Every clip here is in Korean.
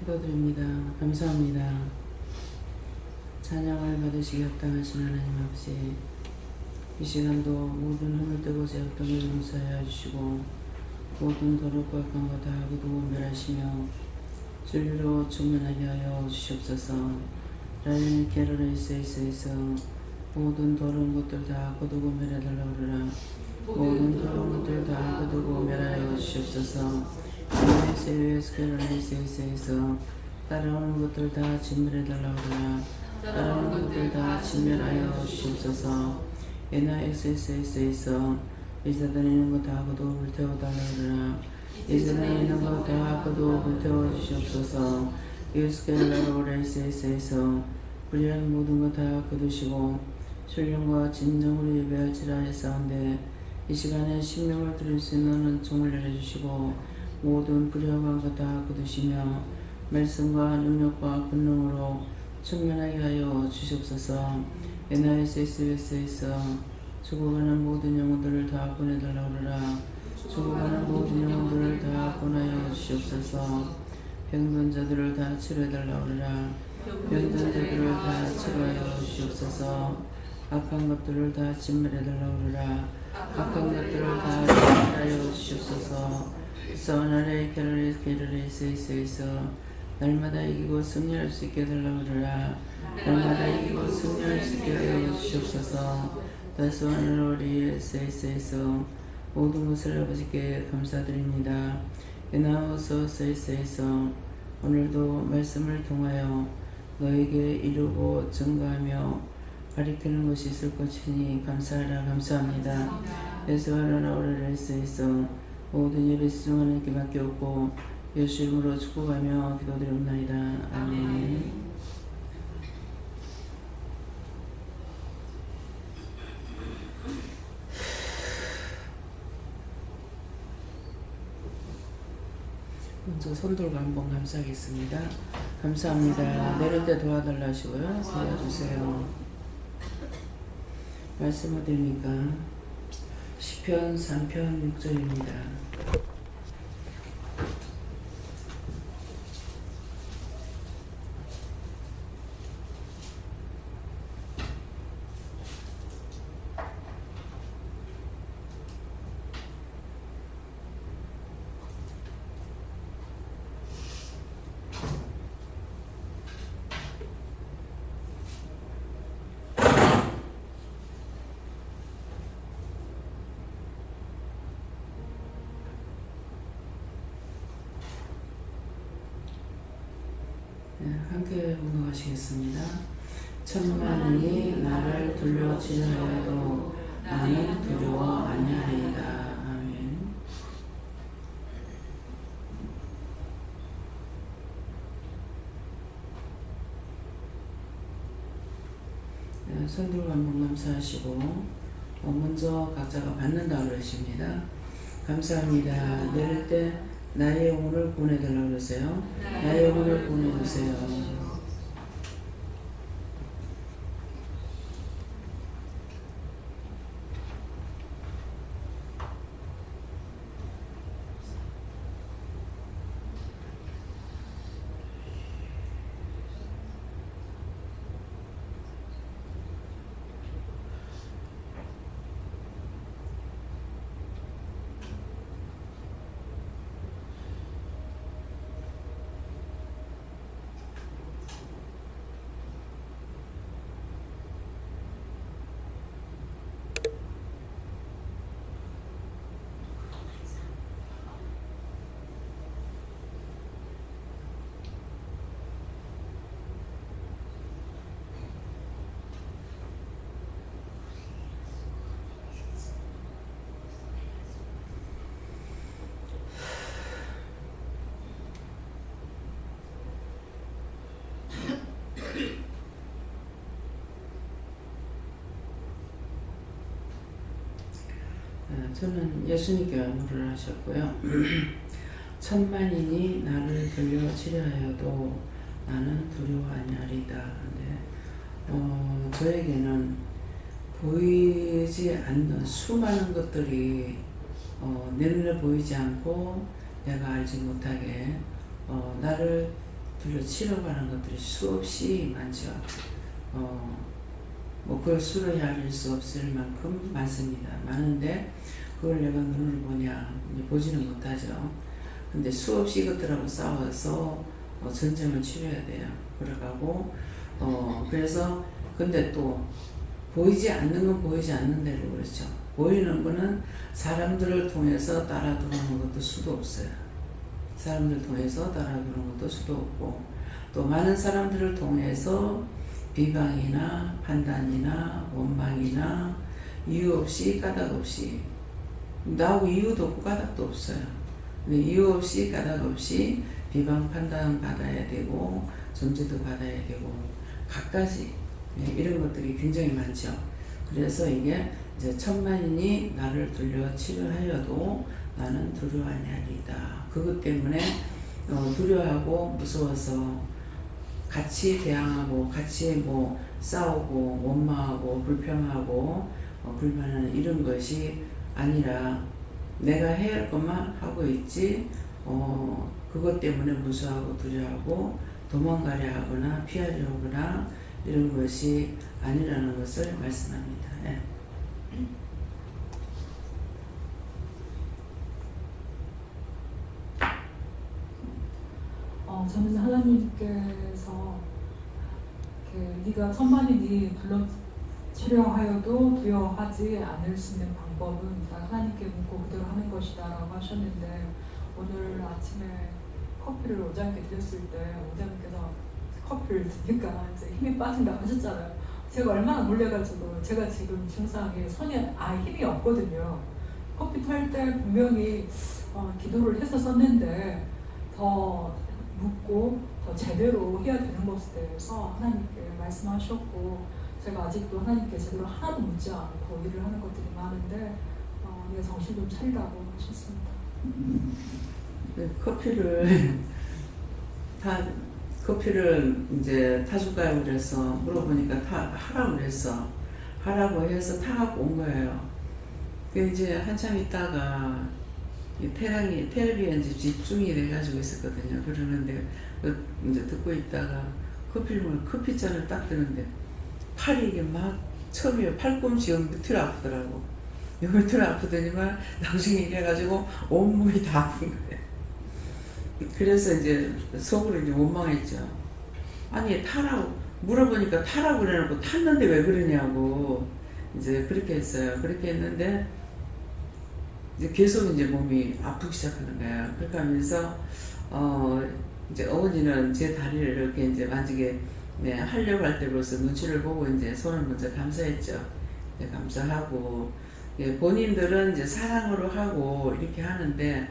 기도드립니다. 감사합니다. 찬양을 받으시기 합당하신 하나님 아버지, 이 시간도 모든 힘을 뜨고 제 어떤 용서하여 주시고 모든 도력과 악한 것 다 거두고 멸하시며 진리로 충만하게 하여 주시옵소서. 라인 게르레이스에서 모든 더러운 것들 다 거두고 멸하달라 그러라. 모든 더러운 것들 다 거두고 멸하여 주시옵소서. 게르레이스에서 따라오는 것들 다 진멸해달라 그러라. 따라오는 것들 다 진멸하여 주시옵소서. SS에서 이사단에 있는 것 다 거두고 불태워달라 그러라. 이사단에 있는 것 다 거두고 불태워 주시옵소서. SS에서 불의한 모든 것 다 거두시고 신령과 진정으로 예배할지라 했사온데 이 시간에 신명을 드릴 수 있는 은총을 내려주시고 모든 불의한 것 다 거두시며 말씀과 능력과 권능으로 충만하게 하여 주시옵소서. SS에서 죽어가는 모든 영혼들을 다 보내달라 그러라. 죽어가는 모든 영혼들을 다 보내어 주시옵소서. 병든 자들을 다 치료해달라 그러라. 병든 자들을 다 치료하여 주시옵소서. 악한 것들을 다 진멸해달라 그러라. 악한 것들을 다 진멸하여 주시옵소서. 선하의 게르레이스에서 날마다 이기고 승리할 수 있게 해달라 그러라. 날마다 이기고 승리할 수 있게 하여 주시옵소서. 다스와노리에서 모든 것을 아버지께 감사드립니다. 에나우서에서 오늘도 말씀을 통하여 너에게 이루고 증거하며 가리키는 것이 있을 것이니 감사하라. 감사합니다. 에스와노리에서 모든 예배 수종하는 이렇게 맡겨오고 예수 이름으로 축복하며 기도드립니다. 아멘. 먼저 손들고 한번 감사하겠습니다. 감사합니다. 내릴 때 도와달라 하시고요. 도와주세요. 말씀 어디입니까? 시편 3편 6절입니다. 함께 공동하시겠습니다. 천만이 나를 둘러치려 하여도 나는 두려워 아니하리이다. 아멘. 손 들고 한번 감사하시고 먼저 각자가 받는다고 그러십니다. 감사합니다. 내릴 때 나의 영혼을 보내달라고 그러세요. 나의 영혼을 보내주세요. 저는 예수님께 안무를 하셨고요. 천만인이 나를 들려치려 하여도 나는 두려워 아니하리다. 저에게는 보이지 않는 수많은 것들이 내 눈에 보이지 않고 내가 알지 못하게 나를 치러가는 것들이 수없이 많죠. 뭐 그걸 수로 헤아릴 수 없을 만큼 많습니다. 많은데 그걸 내가 눈으로 보냐, 보지는 못하죠. 근데 수없이 이것들하고 싸워서 전쟁을 치러야 돼요. 그러가고 그래서 근데 또 보이지 않는 건 보이지 않는 대로 그렇죠. 보이는 거는 사람들을 통해서 따라 들어오는 것도 수도 없어요. 사람들 통해서 따라 들어오는 것도 수도 없고, 또 많은 사람들을 통해서 비방이나 판단이나 원망이나 이유 없이 까닭 없이, 나하고 이유도 없고 까닭도 없어요. 근데 이유 없이 까닭 없이 비방 판단 받아야 되고 점수도 받아야 되고 갖가지 이런 것들이 굉장히 많죠. 그래서 이게 이제 천만인이 나를 들려 치료하여도 나는 두려워하지 아니하리이다. 그것 때문에 두려워하고 무서워서 같이 대항하고 같이 뭐 싸우고 원망하고 불평하고 불만하는 이런 것이 아니라 내가 해야 할 것만 하고 있지 그것 때문에 무서워하고 두려워하고 도망가려 하거나 피하려 하거나 이런 것이 아니라는 것을 말씀합니다. 예. 저는 하나님께서 네가 천만인이 불러 치료하여도 두려워하지 않을 수 있는 방법은 다 하나님께 묻고 그대로 하는 것이다 라고 하셨는데, 오늘 아침에 커피를 원장님께 드렸을 때 원장님께서 커피를 드니까 이제 힘이 빠진다고 하셨잖아요. 제가 얼마나 놀래가지고, 제가 지금 증상이 손에 아예 힘이 없거든요. 커피 탈 때 분명히 기도를 해서 썼는데 더 묻고 더 제대로 해야 되는 것에 대해서 하나님께 말씀하셨고, 제가 아직도 하나님께 제대로 하나도 묻지 않고 일을 하는 것들이 많은데 네, 정신 좀 차리라고 하셨습니다. 커피를 이제 타줄까요? 그래서 물어보니까 하라고 그랬어. 하라고 해서 타갖고 온 거예요. 이제 한참 있다가 텔레비에 이제 집중이 돼가지고 있었거든요. 그러는데 이제 듣고 있다가 커피잔을 딱 드는데 팔이 이게 막 처음에 팔꿈치 여기 밑으로 아프더라고. 여기 밑으로 아프더니만 나중에 이래가지고 온몸이 다 아픈 거예요. 그래서 이제 속으로 이제 원망했죠. 아니 타라고 물어보니까 타라고 그래놓고 탔는데 왜 그러냐고 이제 그렇게 했어요. 그렇게 했는데 이제 계속 이제 몸이 아프기 시작하는 거예요. 그렇게 하면서 이제 어머니는 제 다리를 이렇게 이제 만지게 하려고 할 때 벌써 눈치를 보고 이제 손을 먼저 감싸했죠. 이제 감싸하고 본인들은 이제 사랑으로 하고 이렇게 하는데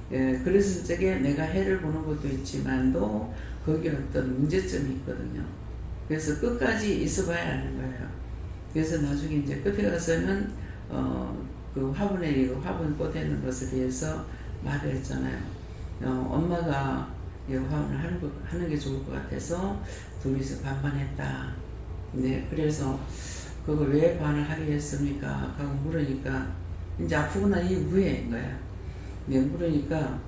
그랬을 적에 내가 해를 보는 것도 있지만도 거기에 어떤 문제점이 있거든요. 그래서 끝까지 있어봐야 하는 거예요. 그래서 나중에 이제 끝에 가서는 그 화분 꽂아있는 것에 대해서 말을 했잖아요. 엄마가 화분을 하는 게 좋을 것 같아서 둘이서 반반했다. 네, 그래서 그걸 왜 반을 하게 했습니까? 하고 물으니까 이제 아프고 난 이후에인 거야. 네, 물으니까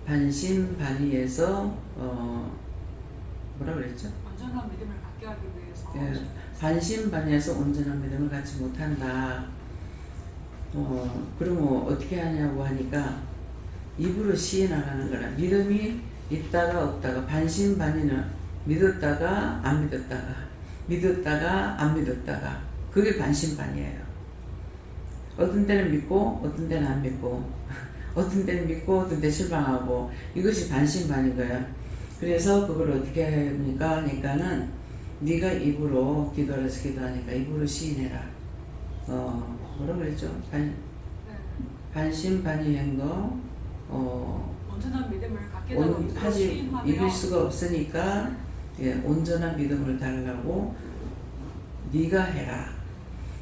반신반의해서 뭐라 그랬죠? 온전한 믿음을 갖게 하기 위해서. 네, 반신반의해서 온전한 믿음을 갖지 못한다. 그러면 어떻게 하냐고 하니까 입으로 시인하라는 거라. 믿음이 있다가 없다가, 반신반의는 믿었다가 안 믿었다가, 믿었다가 안 믿었다가, 그게 반신반의예요. 어떤 때는 믿고 어떤 때는 안 믿고 어떤 때는 믿고 어떤 때 실망하고, 이것이 반신반의인 거야. 그래서 그걸 어떻게 합니까 하니까는 네가 입으로 기도해서 기도하니까 입으로 시인해라. 뭐라 그랬죠? 반신반의 행동 온전한 믿음을 갖게 되고 하지 이길 수가 없으니까 온전한 믿음을 달라고 네가 해라.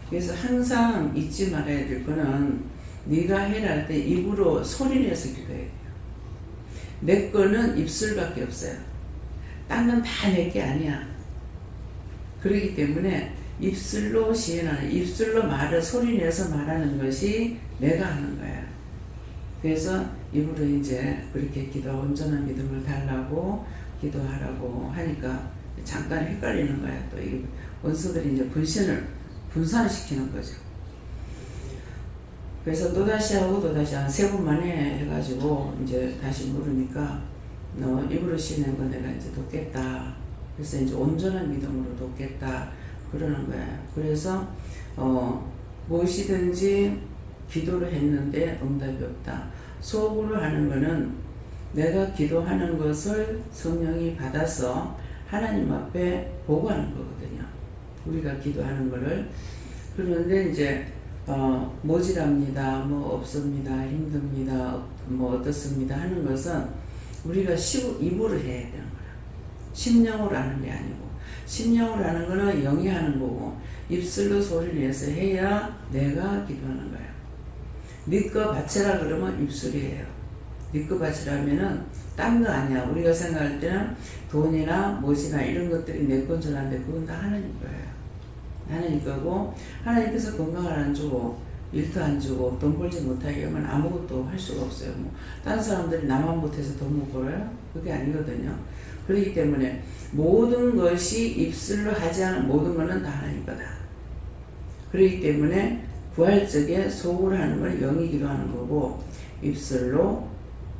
그래서 항상 잊지 말아야 될 거는 네가 해라 할 때 입으로 소리내서 기도해야 돼요. 내 거는 입술밖에 없어요. 딴 건 다 내 게 아니야. 그렇기 때문에 입술로 시인하는, 입술로 말을 소리내서 말하는 것이 내가 하는 거야. 그래서 입으로 이제 그렇게 온전한 믿음을 달라고 기도하라고 하니까 잠깐 헷갈리는 거야. 또 이 원수들이 이제 분산시키는 거죠. 그래서 또다시 하고 또다시 한 3번 만에 해가지고 이제 다시 물으니까 너 입으로 씻는 거 내가 이제 돕겠다. 그래서 이제 온전한 믿음으로 돕겠다 그러는 거야. 그래서 무엇이든지 기도를 했는데 응답이 없다. 속으로 하는 거는 내가 기도하는 것을 성령이 받아서 하나님 앞에 보고하는 거거든요. 우리가 기도하는 거를. 그런데 이제 모질합니다, 뭐 없습니다, 힘듭니다, 뭐 어떻습니다 하는 것은 우리가 입으로 해야 되는 거야. 심령으로 하는 게 아니고, 심령으로 하는 거는 영이 하는 거고, 입술로 소리를 내서 해야 내가 기도하는 거야. 네 거 바쳐라 그러면 입술이에요. 네 거 바치라면은 딴 거 아니야. 우리가 생각할 때는 돈이나 못이나 이런 것들이 내 건 줄 아는데 그건 다 하나님 거예요. 하나님 거고, 하나님께서 건강을 안 주고 일도 안 주고 돈 벌지 못하게 하면 아무것도 할 수가 없어요. 뭐 다른 사람들이 나만 못해서 돈 못 벌어요? 그게 아니거든요. 그렇기 때문에 모든 것이 입술로 하지 않은 모든 것은 다 하나님 거다. 그렇기 때문에 부활적에 속으로 하는 건 영이 기도하는 거고, 입술로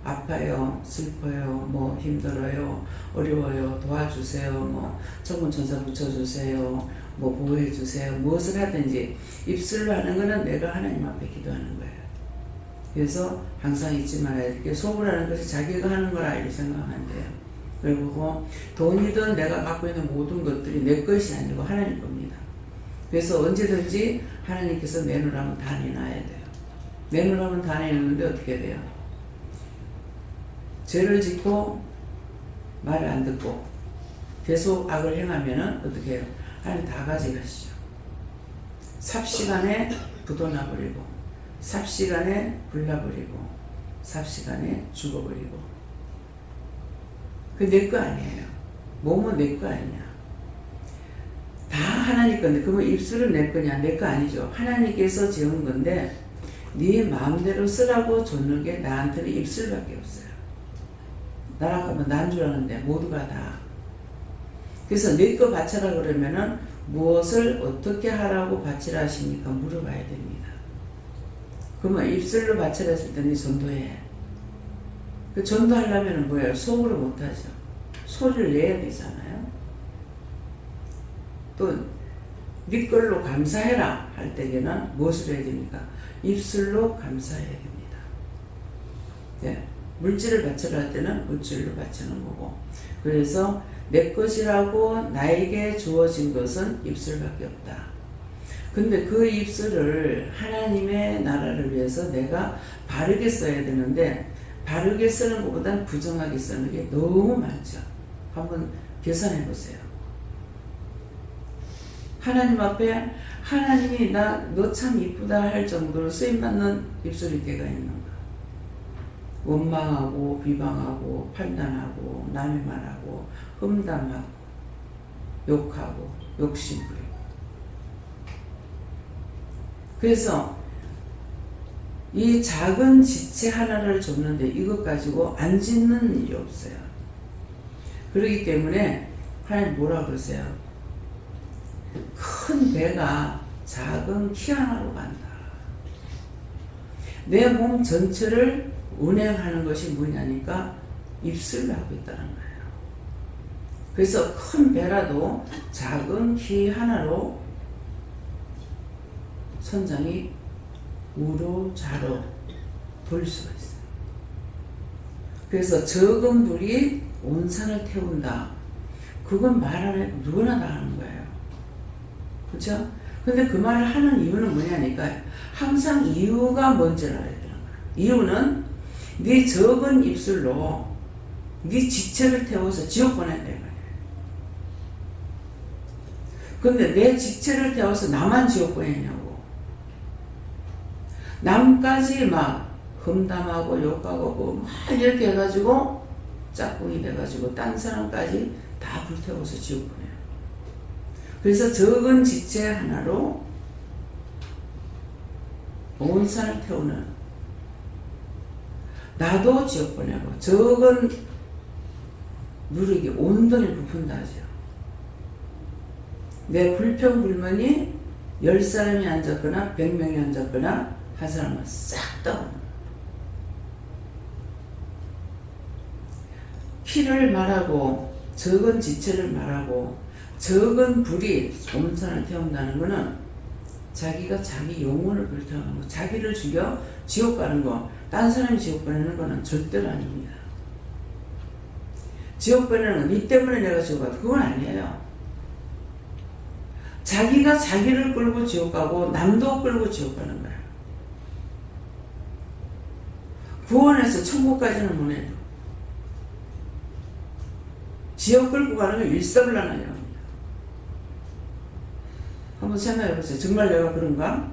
아파요, 슬퍼요, 뭐 힘들어요, 어려워요, 도와주세요, 뭐 천군천사 붙여주세요, 뭐 보호해주세요, 무엇을 하든지 입술로 하는 거는 내가 하나님 앞에 기도하는 거예요. 그래서 항상 잊지 말아야 돼. 속으로 하는 것이 자기가 하는 거라 이렇게 생각하면 돼요. 그리고 돈이든 내가 갖고 있는 모든 것들이 내 것이 아니고 하나님 겁니다. 그래서 언제든지 하나님께서 내놓으라면 다 내놔야 돼요. 내놓으라면 다 내놓는데 어떻게 돼요? 죄를 짓고 말을 안 듣고 계속 악을 행하면은 어떻게 해요? 하나님 다 가져가시죠. 삽시간에 부도나버리고, 삽시간에 불나버리고, 삽시간에 죽어버리고. 그 내 거 아니에요. 몸은 내 거 아니야. 다 하나님 건데, 그러면 입술은 내 거냐? 내 거 아니죠. 하나님께서 지은 건데 네 마음대로 쓰라고 줬는 게 나한테는 입술밖에 없어요. 나라고 하면 난 줄 아는데 모두가 다. 그래서 내 거 바쳐라 그러면은 무엇을 어떻게 하라고 바치라 하십니까? 물어봐야 됩니다. 그러면 입술로 바쳐라 했을 때 네 전도해. 그 전도하려면 뭐예요? 속으로 못하죠. 소리를 내야 되잖아요. 또 네 걸로 감사해라 할 때에는 무엇을 해야 됩니까? 입술로 감사해야 됩니다. 네. 물질을 바쳐라 할 때는 물질로 바치는 거고, 그래서 내 것이라고 나에게 주어진 것은 입술밖에 없다. 근데 그 입술을 하나님의 나라를 위해서 내가 바르게 써야 되는데, 바르게 쓰는 것보다는 부정하게 쓰는 게 너무 많죠. 한번 계산해 보세요. 하나님 앞에 하나님이 너 참 이쁘다 할 정도로 쓰임받는 입술이 때가 있는가? 원망하고 비방하고 판단하고 남의 말하고 험담하고 욕하고 욕심부리고. 그래서 이 작은 지체 하나를 줬는데 이것 가지고 안 짓는 일이 없어요. 그렇기 때문에 하나님 뭐라 그러세요? 큰 배가 작은 키 하나로 간다. 내 몸 전체를 운행하는 것이 뭐냐니까 입술로 하고 있다는 거예요. 그래서 큰 배라도 작은 키 하나로 선장이 우로 좌로 돌 수가 있어요. 그래서 적은 불이 온 산을 태운다. 그건 말 안 해도 누구나 다 하는 거예요. 그렇죠? 근데 그 말을 하는 이유는 뭐냐니까 항상 이유가 뭔지를 알아야 되는 거예요. 이유는 네 적은 입술로 네 지체를 태워서 지옥 보낸다 이 말이에요. 근데 내 지체를 태워서 나만 지옥 보내냐고. 남까지 막 험담하고 욕하고 막 이렇게 해가지고 짝꿍이 돼가지고 딴 사람까지 다 불태워서 지옥 보내요. 그래서 적은 지체 하나로 온 산을 태우는, 나도 지옥 보내고 적은 누르기 온전히 부푼다 하죠. 내 불평 불만이 10사람이 앉았거나 100명이 앉았거나 한 사람은 싹 다 피를 말하고 적은 지체를 말하고 적은 불이 온산을 태운다는 것은 자기가 자기 영혼을 불태우는 거, 자기를 죽여 지옥 가는 거, 딴 사람이 지옥 보내는 거는 절대로 아닙니다. 지옥 보내는 건 니 때문에 내가 지옥 가도 그건 아니에요. 자기가 자기를 끌고 지옥 가고 남도 끌고 지옥 가는 거야. 구원해서 천국까지는 못 해도 지옥 끌고 가는 건 일사불란하냐. 한번 생각해 보세요. 정말 내가 그런가?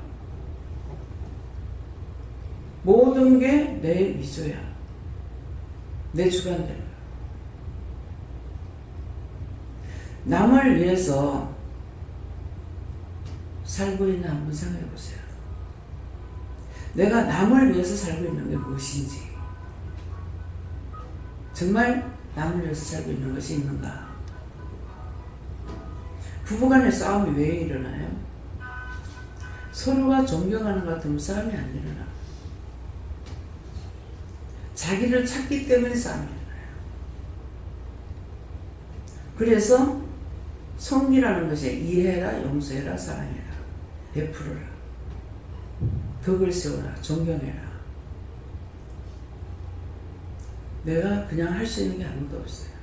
모든 게 내 위조야. 내 주관대로. 남을 위해서 살고 있나 한번 생각해 보세요. 내가 남을 위해서 살고 있는 게 무엇인지, 정말 남을 위해서 살고 있는 것이 있는가? 부부간의 싸움이 왜 일어나요? 서로가 존경하는 것 같으면 싸움이 안 일어나. 자기를 찾기 때문에 싸움이 일어나요. 그래서 성기라는 것이 이해해라, 용서해라, 사랑해라, 베풀어라, 덕을 세워라, 존경해라. 내가 그냥 할 수 있는 게 아무것도 없어요.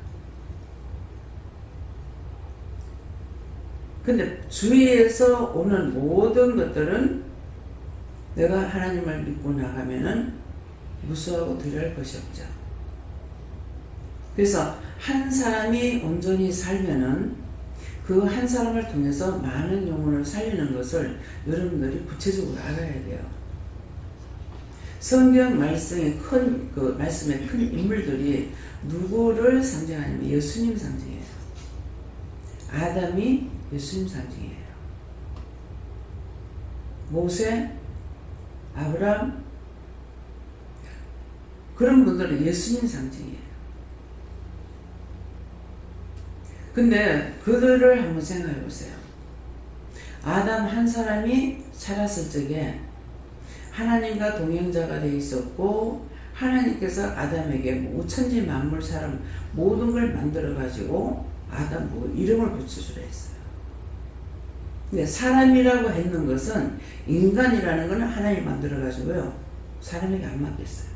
근데 주위에서 오는 모든 것들은 내가 하나님을 믿고 나가면은 무수하고 두려울 것이 없죠. 그래서 한 사람이 온전히 살면은 그 한 사람을 통해서 많은 영혼을 살리는 것을 여러분들이 구체적으로 알아야 돼요. 성경 말씀의 말씀의 큰 인물들이 누구를 상징하냐면 예수님 상징해요. 아담이 예수님 상징이에요. 모세, 아브라함, 그런 분들은 예수님 상징이에요. 근데 그들을 한번 생각해 보세요. 아담 한 사람이 살았을 적에 하나님과 동행자가 되어 있었고, 하나님께서 아담에게 천지 만물 사람 모든 걸 만들어 가지고 아담 이름을 붙여주라 했어요. 근데 사람이라고 했는 것은, 인간이라는 것은 하나님이 만들어 가지고요 사람에게 안 맡겼어요.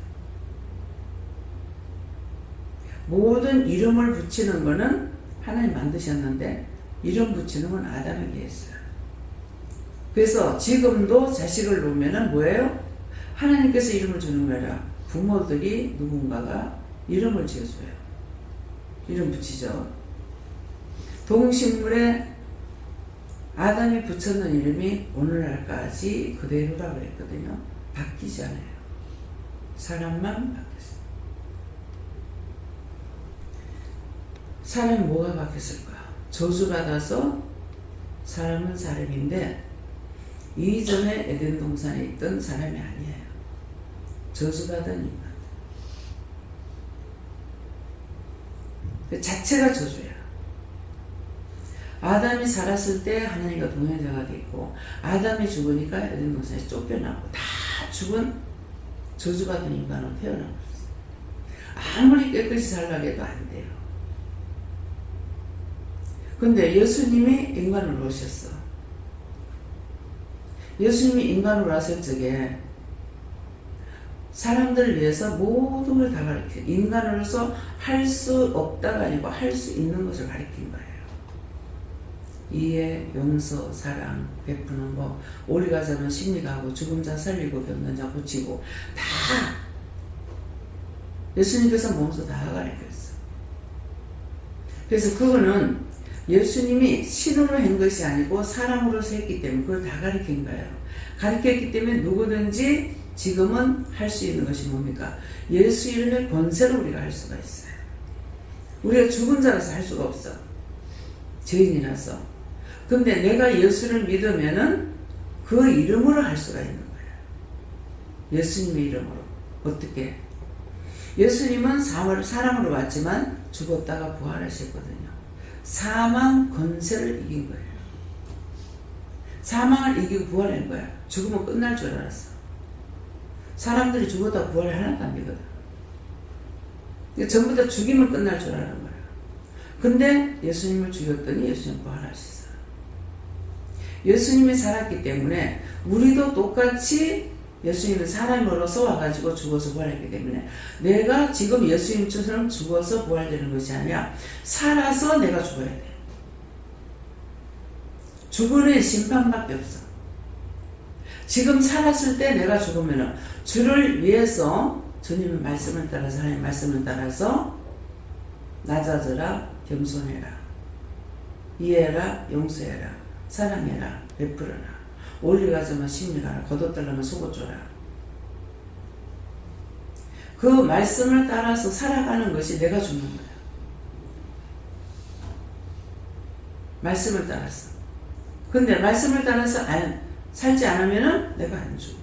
모든 이름을 붙이는 것은 하나님 만드셨는데 이름 붙이는 건 아담에게 했어요. 그래서 지금도 자식을 놓으면은 뭐예요? 하나님께서 이름을 주는 거라 부모들이 누군가가 이름을 지어줘요. 이름 붙이죠. 동식물에 아담이 붙였는 이름이 오늘날까지 그대로라고 그랬거든요. 바뀌지 않아요. 사람만 바뀌었어요. 사람이 뭐가 바뀌었을까? 저주받아서 사람은 사람인데 이전에 에덴 동산에 있던 사람이 아니에요. 저주받은 인간. 그 자체가 저주야. 아담이 살았을 때 하나님과 동행자가 됐고, 아담이 죽으니까 에덴 동산에 쫓겨나고 다 죽은 저주받은 인간으로 태어나고 있어요. 아무리 깨끗이 살라고 해도 안 돼요. 근데 예수님이 인간으로 오셨어. 예수님이 인간으로 왔을 적에 사람들을 위해서 모든 걸 다 가르쳐. 인간으로서 할 수 없다가 아니고 할 수 있는 것을 가르친 거예요. 이해, 용서, 사랑, 베푸는 거, 오리 가자면 심리가하고 죽은 자 살리고 병든 자 고치고 다 예수님께서 몸소 다 가르쳤어. 그래서 그거는 예수님이 신으로 한 것이 아니고 사람으로서 했기 때문에 그걸 다 가르친 거예요. 가르쳤기 때문에 누구든지 지금은 할 수 있는 것이 뭡니까? 예수 이름의 권세로 우리가 할 수가 있어요. 우리가 죽은 자라서 할 수가 없어. 죄인이라서. 근데 내가 예수를 믿으면은 그 이름으로 할 수가 있는 거예요. 예수님의 이름으로. 어떻게? 예수님은 사람으로 왔지만 죽었다가 부활하셨거든요. 사망 권세를 이긴 거예요. 사망을 이기고 부활한 거야. 죽으면 끝날 줄 알았어. 사람들이 죽었다 부활을 하나도 안 믿거든. 전부 다 죽이면 끝날 줄 아는 거야. 근데 예수님을 죽였더니 예수님 부활하셨어요. 예수님이 살았기 때문에 우리도 똑같이 예수님은 사람으로서 와가지고 죽어서 부활했기 때문에 내가 지금 예수님처럼 죽어서 부활되는 것이 아니라 살아서 내가 죽어야 돼. 죽으는 심판밖에 없어. 지금 살았을 때 내가 죽으면은 주를 위해서 주님의 말씀을 따라서 하나님의 말씀을 따라서 낮아져라 겸손해라 이해해라 용서해라 사랑해라 베풀어라 올리가자마 심리가라 거뒀달라면 속어줘라. 그 말씀을 따라서 살아가는 것이 내가 죽는 거야. 말씀을 따라서. 근데 말씀을 따라서 살지 않으면은 내가 안 죽어.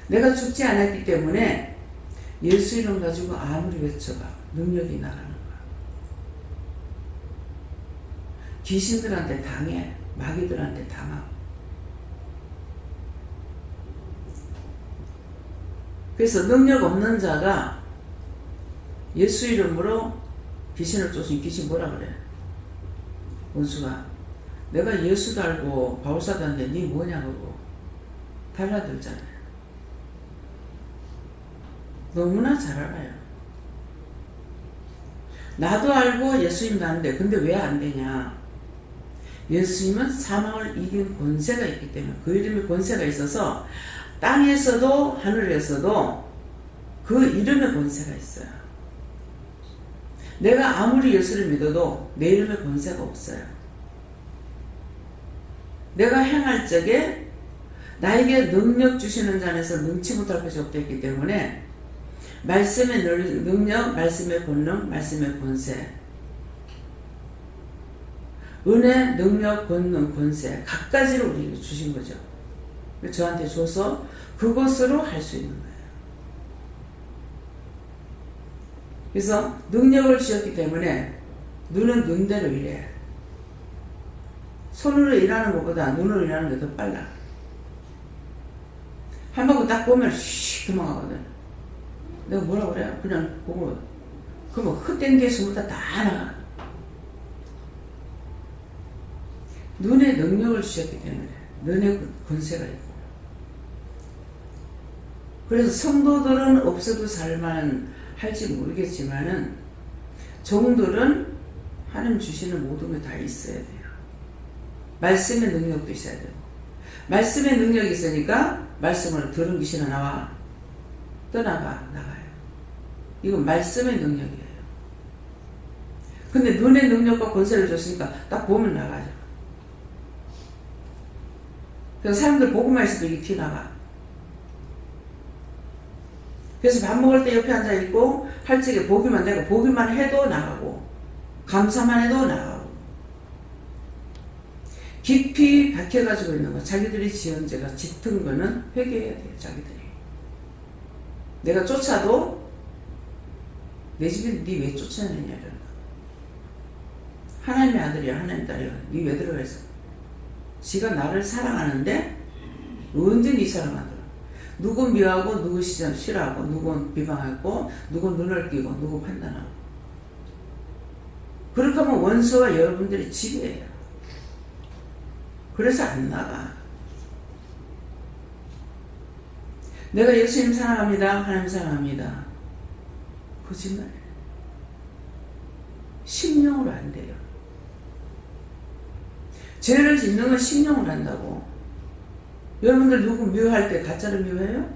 내가 죽지 않았기 때문에 예수 이름 가지고 아무리 외쳐봐 능력이 나가는 거야. 귀신들한테 당해. 마귀들한테 당하고. 그래서 능력 없는 자가 예수 이름으로 귀신을 쫓으니 귀신 뭐라 그래? 원수가 내가 예수도 알고 바울사도 하는데 니 뭐냐고 달라들잖아요. 너무나 잘 알아요. 나도 알고 예수님도 아는데 근데 왜 안 되냐? 예수님은 사망을 이긴 권세가 있기 때문에 그 이름의 권세가 있어서 땅에서도 하늘에서도 그 이름의 권세가 있어요. 내가 아무리 예수를 믿어도 내 이름의 권세가 없어요. 내가 행할 적에 나에게 능력 주시는 자 안에서 능치 못할 것이 없기 때문에 말씀의 능력, 말씀의 권능, 말씀의 권세 은혜, 능력, 권능, 권세 각가지를 우리에게 주신 거죠. 저한테 줘서 그것으로 할 수 있는 거예요. 그래서 능력을 주셨기 때문에 눈은 눈대로 일해. 손으로 일하는 것보다 눈으로 일하는 게 더 빨라. 한 번 딱 보면 씩 도망가거든. 내가 뭐라 그래요? 그냥 보고 그러면 헛된 게 숨을 다 나가. 눈의 능력을 주셨기 때문에 눈의 권세가 있고 그래서 성도들은 없어도 살만 할지 모르겠지만은 종들은 하나님 주시는 모든 게 다 있어야 돼요. 말씀의 능력도 있어야 되고 말씀의 능력이 있으니까 말씀을 들은 귀신은 나와 나가요. 이건 말씀의 능력이에요. 근데 눈의 능력과 권세를 줬으니까 딱 보면 나가죠. 그래서 사람들 보고만 있어도 이게 튀어나가. 그래서 밥 먹을 때 옆에 앉아있고 할 적에 내가 보기만 해도 나가고 감사만 해도 나가고 깊이 박혀가지고 있는 거 자기들이 지은 죄가 짙은 거는 회개해야 돼요. 자기들이. 내가 쫓아도 내 집에 니 왜 쫓아내냐 이런 거. 하나님의 아들이야 하나님의 딸이야 니 왜 들어가 있어. 지가 나를 사랑하는데 언제 니 사랑하더라. 누구 미워하고 누구 싫어하고 누구 비방하고 누구 눈을 끼고 누구 판단하고 그렇게 하면 원수와 여러분들이 지배해요. 그래서 안 나가. 내가 예수님 사랑합니다. 하나님 사랑합니다. 거짓말이에요. 심령으로 안 돼요. 죄를 짓는 건 심령으로 한다고. 여러분들 누구 미워할 때 가짜로 미워해요?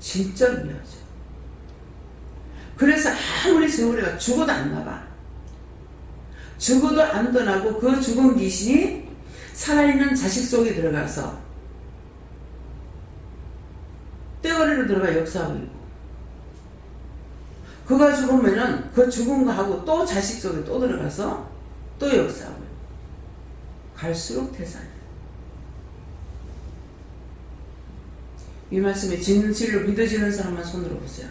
진짜로 미워하죠. 그래서 아무리 세월이가 죽어도 안 나가. 죽어도 안 떠나고 그 죽은 귀신이 살아있는 자식 속에 들어가서 떼거리로 들어가 역사하고 있고 그가 죽으면은 그 죽은 거 하고 또 자식 속에 또 들어가서 또 역사하고 있고 갈수록 태산이에요. 이 말씀이 진실로 믿어지는 사람만 손들어 보세요.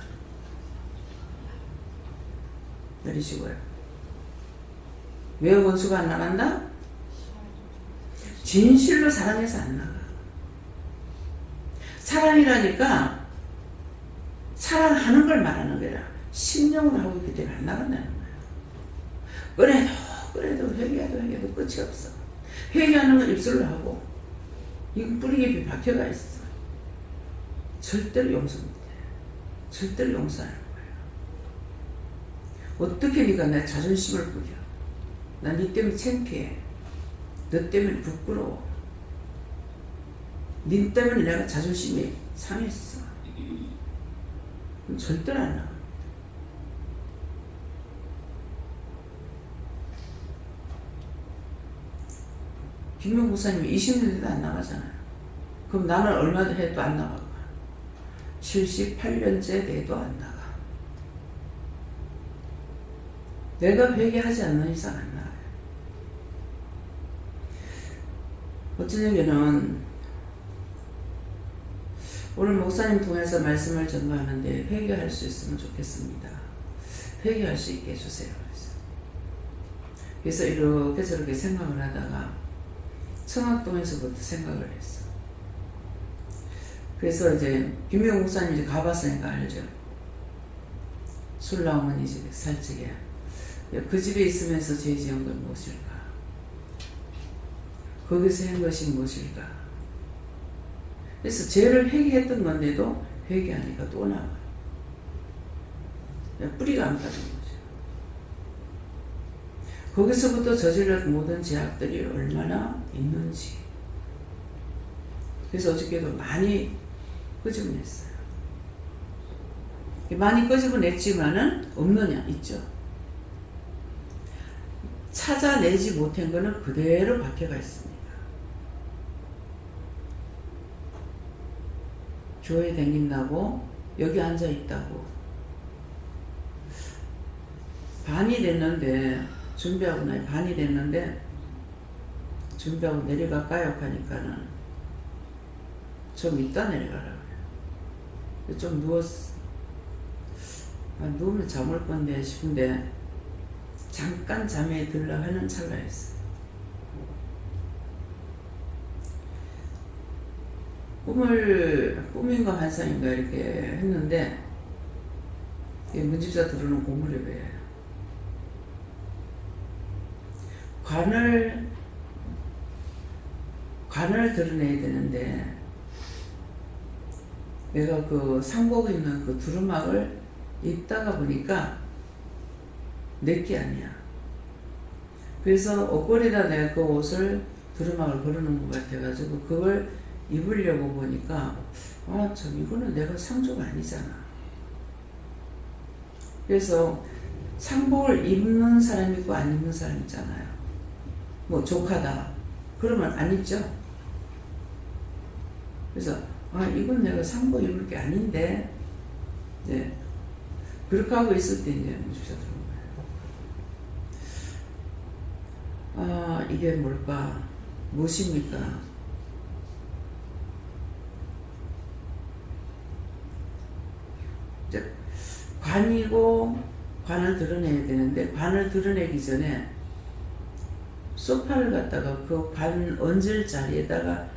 내리시고요. 왜 원수가 안 나간다? 진실로 사랑해서 안 나가. 사랑이라니까 사랑하는 걸 말하는 거야. 심령으로 하고 있기 때문에 안 나간다는 거야. 그래도 회개해도 끝이 없어. 회개하는 건 입술로 하고 이건 뿌리 깊이 박혀가 있어. 절대로 용서 못해. 절대로 용서하는 거예요. 어떻게 네가 내 자존심을 부려. 나 네 때문에 창피해. 너 때문에 부끄러워. 네 때문에 내가 자존심이 상했어. 절대로 안 나가. 김용 목사님이 20년에도 안 나가잖아요. 그럼 나는 얼마 해도 안 나가고 78년째 돼도 안 나가. 내가 회개하지 않는 이상 안 나가요. 어쩌냐면은 오늘 목사님 통해서 말씀을 전가하는데 회개할 수 있으면 좋겠습니다. 회개할 수 있게 해주세요. 그래서 이렇게 저렇게 생각을 하다가 청학동에서부터 생각을 했어. 그래서 이제 김용 목사님 이제 가봤으니까 알죠. 술 나오면 이 집에 살찌게. 그 집에 있으면서 죄 지은 건 무엇일까? 거기서 한 것이 무엇일까? 그래서 죄를 회개했던 건데도 회개하니까 또 나와. 뿌리가 안 빠진 거죠. 거기서부터 저질렀던 모든 죄악들이 얼마나 있는지. 그래서 어저께도 많이 끄집어냈어요. 많이 끄집어냈지만은 없느냐? 있죠. 찾아내지 못한 거는 그대로 박혀가 있습니다. 교회 다닌다고 여기 앉아 있다고 반이 됐는데 준비하고 나니 반이 됐는데 준비하고 내려갈까요? 하니까는 좀 이따 내려가라고 해요. 좀 누웠어. 누우면 잠올 건데 싶은데 잠깐 잠에 들려 하는 찰나였어요. 꿈인가 환상인가 이렇게 했는데 문집사 들어오는 고무렵이에요. 관을 드러내야 되는데 내가 그 상복 입는 그 두루마를 입다가 보니까 내게 아니야. 그래서 옷걸이에다 내가 그 옷을 두루마를 걸어놓은 것 같아가지고 그걸 입으려고 보니까 참 이거는 내가 상조가 아니잖아. 그래서 상복을 입는 사람 있고 안 입는 사람 있잖아요. 뭐 조카다 그러면 안 입죠. 그래서 이건 내가 상복 입을 게 아닌데 네. 그렇게 하고 있을 때 이제 문집사 들어온 거예요. 이게 뭘까? 무엇입니까? 관이고 관을 드러내야 되는데 관을 드러내기 전에 소파를 갖다가 그 관 얹을 자리에다가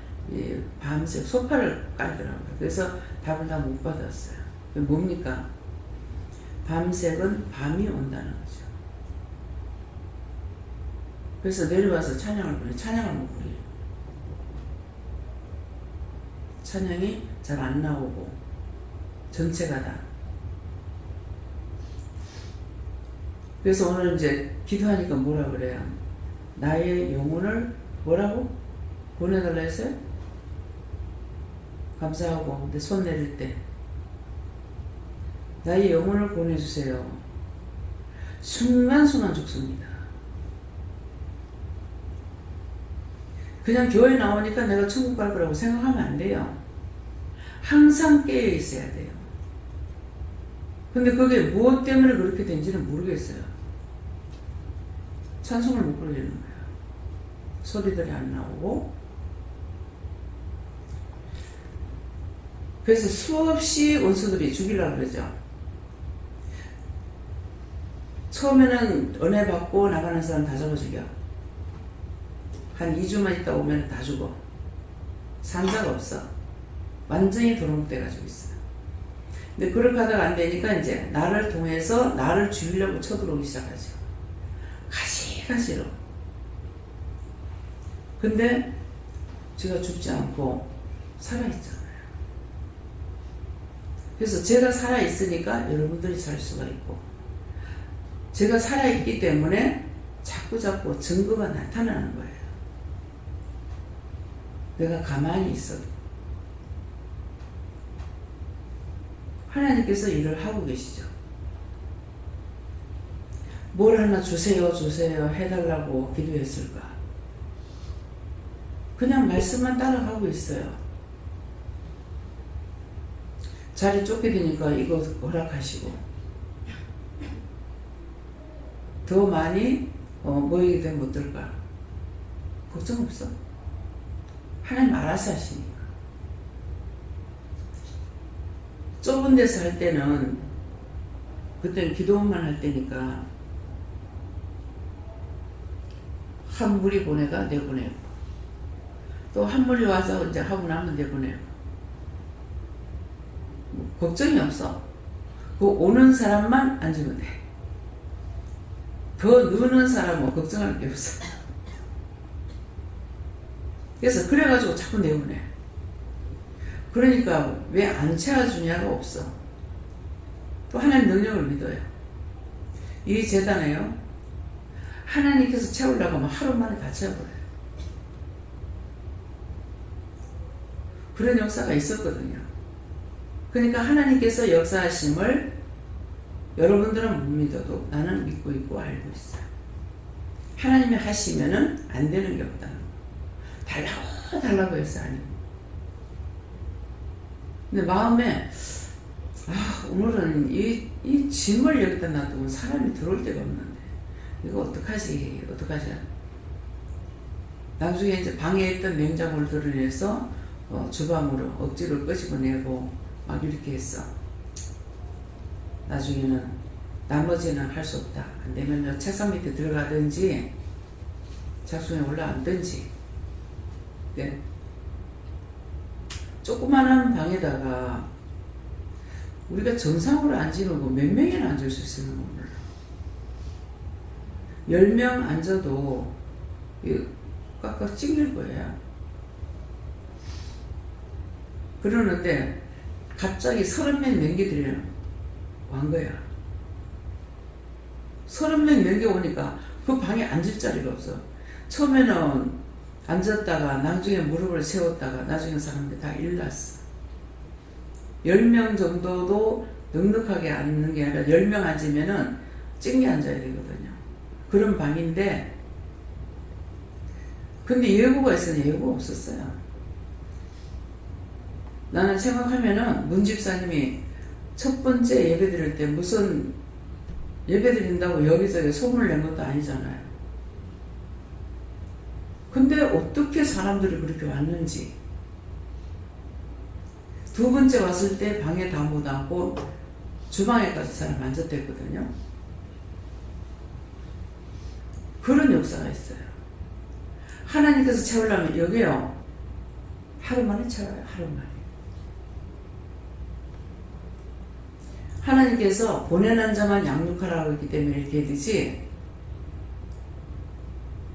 밤새 소파를 깔더라고요. 그래서 답을 다 못 받았어요. 뭡니까? 밤색은 밤이 온다는 거죠. 그래서 내려와서 찬양을 부르요. 찬양을 못 부르요. 찬양이 잘 안 나오고 전체가 다. 그래서 오늘 이제 기도하니까 뭐라 그래요? 나의 영혼을 뭐라고? 보내달라 했어요? 감사하고 근데 손 내릴 때 나의 영혼을 보내주세요. 순간순간 죽습니다. 그냥 교회 나오니까 내가 천국 갈 거라고 생각하면 안 돼요. 항상 깨어 있어야 돼요. 근데 그게 무엇 때문에 그렇게 된지는 모르겠어요. 찬송을 못 부르겠는 거예요. 소리들이 안 나오고 그래서 수없이 원수들이 죽이려고 그러죠. 처음에는 은혜 받고 나가는 사람 다 잡아 죽여. 한 2주만 있다 오면 다 죽어. 산자가 없어. 완전히 도롱돼가지고 있어요. 근데 그렇게 하다가 안 되니까 이제 나를 통해서 나를 죽이려고 쳐들어오기 시작하죠. 가시가시로. 근데 제가 죽지 않고 살아있잖아요. 그래서 제가 살아있으니까 여러분들이 살 수가 있고, 제가 살아있기 때문에 자꾸 증거가 나타나는 거예요. 내가 가만히 있어도. 하나님께서 일을 하고 계시죠. 뭘 하나 주세요 해달라고 기도했을까? 그냥 말씀만 따라가고 있어요. 자리 쫓게 되니까 이거 허락하시고, 더 많이 모이게 되면 어떨까? 걱정 없어. 하나님 알아서 하시니까. 좁은 데서 할 때는, 그때는 기도만 할 때니까 한 무리 보내가 내보내고, 또 한 무리 와서 이제 하고 나면 내보내고, 걱정이 없어. 그 오는 사람만 앉으면 돼. 더 느는 사람은 걱정할 게 없어. 그래서 그래가지고 자꾸 내보내. 그러니까 왜 안 채워주냐가 없어. 또 하나님 능력을 믿어요. 이 재단에요, 하나님께서 채우려고 하면 하루 만에 다 채워버려요. 그런 역사가 있었거든요. 그러니까 하나님께서 역사하심을 여러분들은 못 믿어도 나는 믿고 있고 알고 있어요. 하나님이 하시면은 안 되는 게 없다는 거. 달라고 해서 아니고. 근데 마음에 오늘은 이 짐을 여기다 놔두면 사람이 들어올 데가 없는데 이거 어떡하지? 나중에 이제 방에 있던 냉장고를 드러내서 주방으로 억지로 끄집어내고 막 이렇게 했어. 나중에는 나머지는 할 수 없다. 안 되면 책상 밑에 들어가든지 작순에 올라앉든지. 네. 조그마한 방에다가 우리가 정상으로 앉는 거 몇 명이나 앉을 수 있는 거 몰라. 10명 앉아도 꽉꽉 찡길 거예요. 그러는데 갑자기 30명 명기들이 완 거야. 30명 명기 오니까 그 방에 앉을 자리가 없어. 처음에는 앉았다가 나중에 무릎을 세웠다가 나중에 사람들이 다 일났어. 10명 정도도 넉넉하게 앉는 게 아니라 10명 앉으면은 찡게 앉아야 되거든요. 그런 방인데, 근데 예고가 있었는데 예고가 없었어요. 나는 생각하면은 문 집사님이 첫 번째 예배 드릴 때 무슨 예배 드린다고 여기저기 소문을 낸 것도 아니잖아요. 근데 어떻게 사람들이 그렇게 왔는지. 두 번째 왔을 때 방에 다 못 앉고 주방에까지 사람 앉았댔거든요. 그런 역사가 있어요. 하나님께서 채우려면 여기요, 하루 만에 채워요. 하루 만에. 하나님께서 보내는 자만 양육하라고 했기 때문에 이렇게 되지.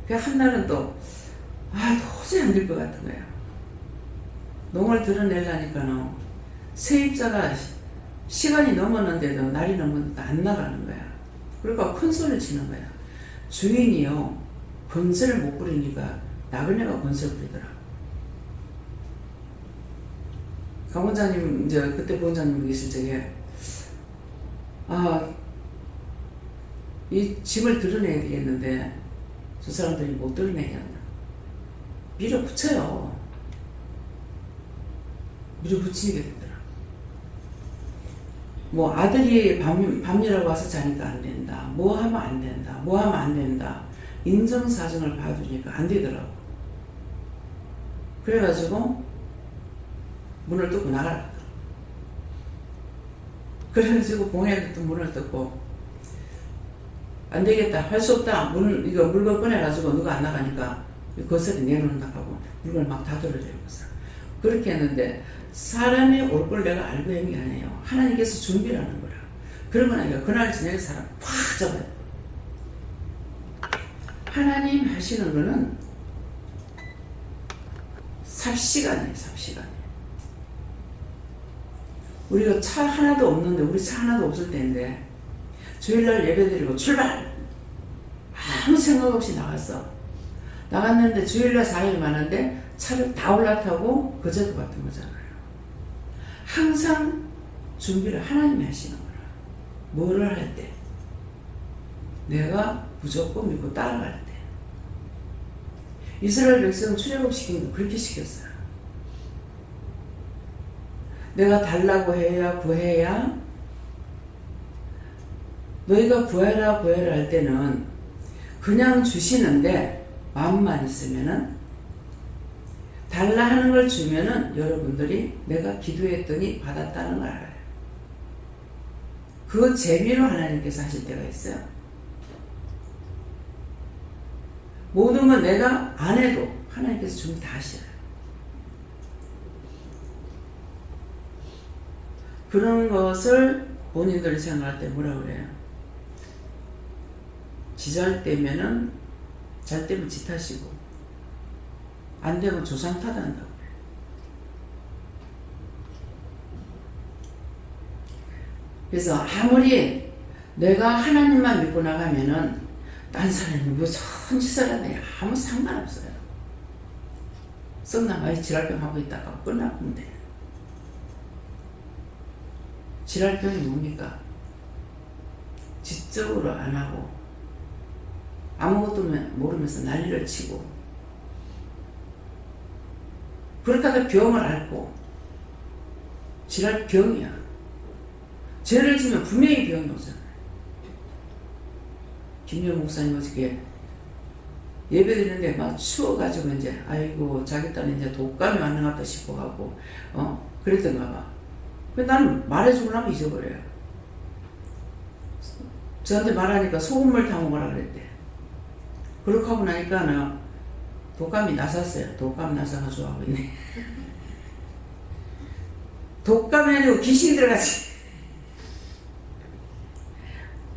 그 한날은 또 도저히 안 될 것 같은 거야. 농을 드러내려니까는 세입자가 시간이 넘었는데도 날이 넘었는데도 안 나가는 거야. 그러니까 큰 소리를 치는 거야. 주인이요, 건설을 못 부리니까 나그네가 건설 부리더라. 강원장님, 이제 그때 부원장님 계실 적에 이 짐을 드러내야 되겠는데 저 사람들이 못 드러내겠나. 밀어붙여요. 밀어붙이게 되더라. 뭐 아들이 밤이라고 와서 자니까 안 된다. 뭐 하면 안 된다. 뭐 하면 안 된다. 인정사정을 봐주니까 안 되더라고. 그래가지고 문을 뚫고 나가라. 그래가지고 봉해도 또 문을 뜯고 안 되겠다, 할 수 없다, 이거 물건 꺼내가지고 누가 안 나가니까 거슬이 내놓는다 하고 물건을 막 다 들어줘요. 그렇게 했는데 사람이 올 걸 내가 알고 있는 게 아니에요. 하나님께서 준비를 하는 거라. 그러고 나니까 그날 저녁에 사람 팍 잡아요. 하나님 하시는 거는 삽시간이에요. 삽시간. 우리가 차 하나도 없는데, 우리 차 하나도 없을 때인데 주일날 예배드리고 출발! 아무 생각 없이 나갔는데 주일날 4일 많은데 차를 다 올라타고 거제도 같은 거잖아요. 항상 준비를 하나님이 하시는 거라. 뭐를 할 때, 내가 무조건 믿고 따라갈 때. 이스라엘 백성 출애굽시킨 거 그렇게 시켰어요. 내가 달라고 해야 구해야. 너희가 구해라 할 때는 그냥 주시는데 마음만 있으면은, 달라 하는 걸 주면은 여러분들이 내가 기도했더니 받았다는 걸 알아요. 그 재미로 하나님께서 하실 때가 있어요. 모든 건 내가 안 해도 하나님께서 준비 다 하셔요. 그런 것을 본인들이 생각할 때 뭐라 그래요? 지잘 때면은, 잘 때면 지 탓이고 안 되면 조상 탓한다고. 그래서 아무리 내가 하나님만 믿고 나가면은 딴 사람이 뭐 천지사람이 아무 상관없어요. 썩나마이 지랄병 하고 있다가 끝나면 돼. 지랄병이 뭡니까? 지적으로 안 하고 아무것도 모르면서 난리를 치고, 그렇게 하다 병을 앓고. 지랄병이야. 죄를 지면 분명히 병이 오잖아요. 김영 목사님 어저께 예배 드리는데 막 추워가지고 이제 아이고 자기 딸이 이제 독감이 왔는 것 같다 싶어가고 그랬던가 봐. 나는 말해주고 잊어버려요. 저한테 말하니까 소금물 타먹으라 그랬대. 그렇게 하고 나니까 독감이 나섰어요. 독감 나서가 좋아하고 있네. 독감이 아니고 귀신이 들어가지.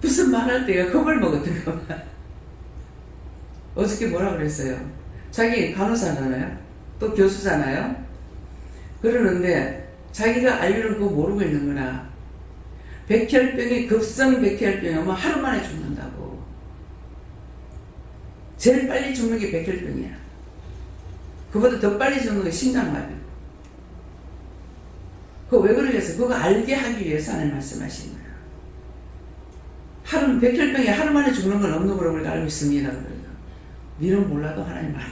무슨 말할 때가 겁을 먹었던가 봐. 어저께 뭐라 그랬어요? 자기 간호사잖아요. 또 교수잖아요. 그러는데 자기가 알기는 그거 모르고 있는 거나. 백혈병이 급성 백혈병이 오면 하루 만에 죽는다고. 제일 빨리 죽는 게 백혈병이야. 그보다 더 빨리 죽는 게 심장마비. 그거 왜 그러겠어? 그거 알게 하기 위해서 하나님 말씀하신 거야. 백혈병이 하루 만에 죽는 건 없는 거로 우리가 알고 있습니다. 니는 몰라도 하나님 알아.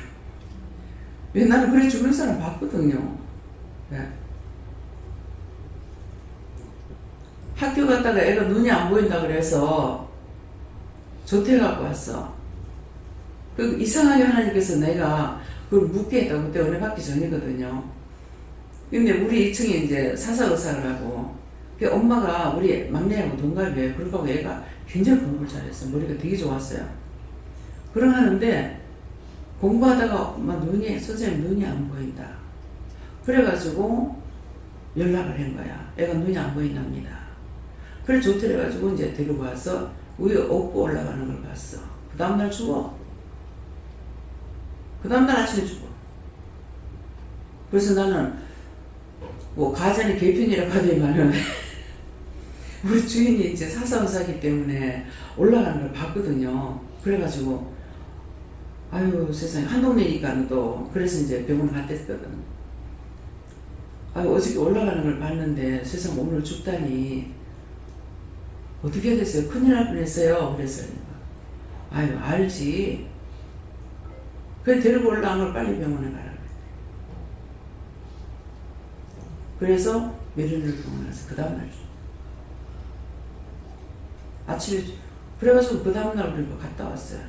왜 나는 그래 죽는 사람 봤거든요. 네. 학교 갔다가 애가 눈이 안 보인다 그래서 조퇴해갖고 왔어. 그 이상하게 하나님께서 내가 그걸 묻게 했다고. 그때 은혜 받기 전이거든요. 근데 우리 2층에 이제 사사의사를 하고, 그 엄마가 우리 막내하고 동갑이에요. 그러고 애가 굉장히 공부를 잘했어. 머리가 되게 좋았어요. 그러는데 공부하다가 막 선생님 눈이 안 보인다. 그래가지고 연락을 한 거야. 애가 눈이 안 보인답니다. 그래 조퇴를 해가지고 이제 데리고 와서 위에 업고 올라가는 걸 봤어. 그 다음날 죽어. 그 다음날 아침에 죽어. 그래서 나는 뭐 가전이 개편이라고 하더니만은 우리 주인이 이제 사사의사기 때문에 올라가는 걸 봤거든요. 그래가지고 아유 세상에 한 동네니까 또 그래서 이제 병원 갔댔거든. 아유 어저께 올라가는 걸 봤는데 세상 오늘 죽다니 어떻게 됐어요? 큰일 날 뻔했어요. 그래서 아유 알지. 그래 데리고 올라간 걸 빨리 병원에 가라. 그래서 며칠을 병원에 가서 그 다음날 아침에 그래가지고 그 다음날 우리가 갔다 왔어요.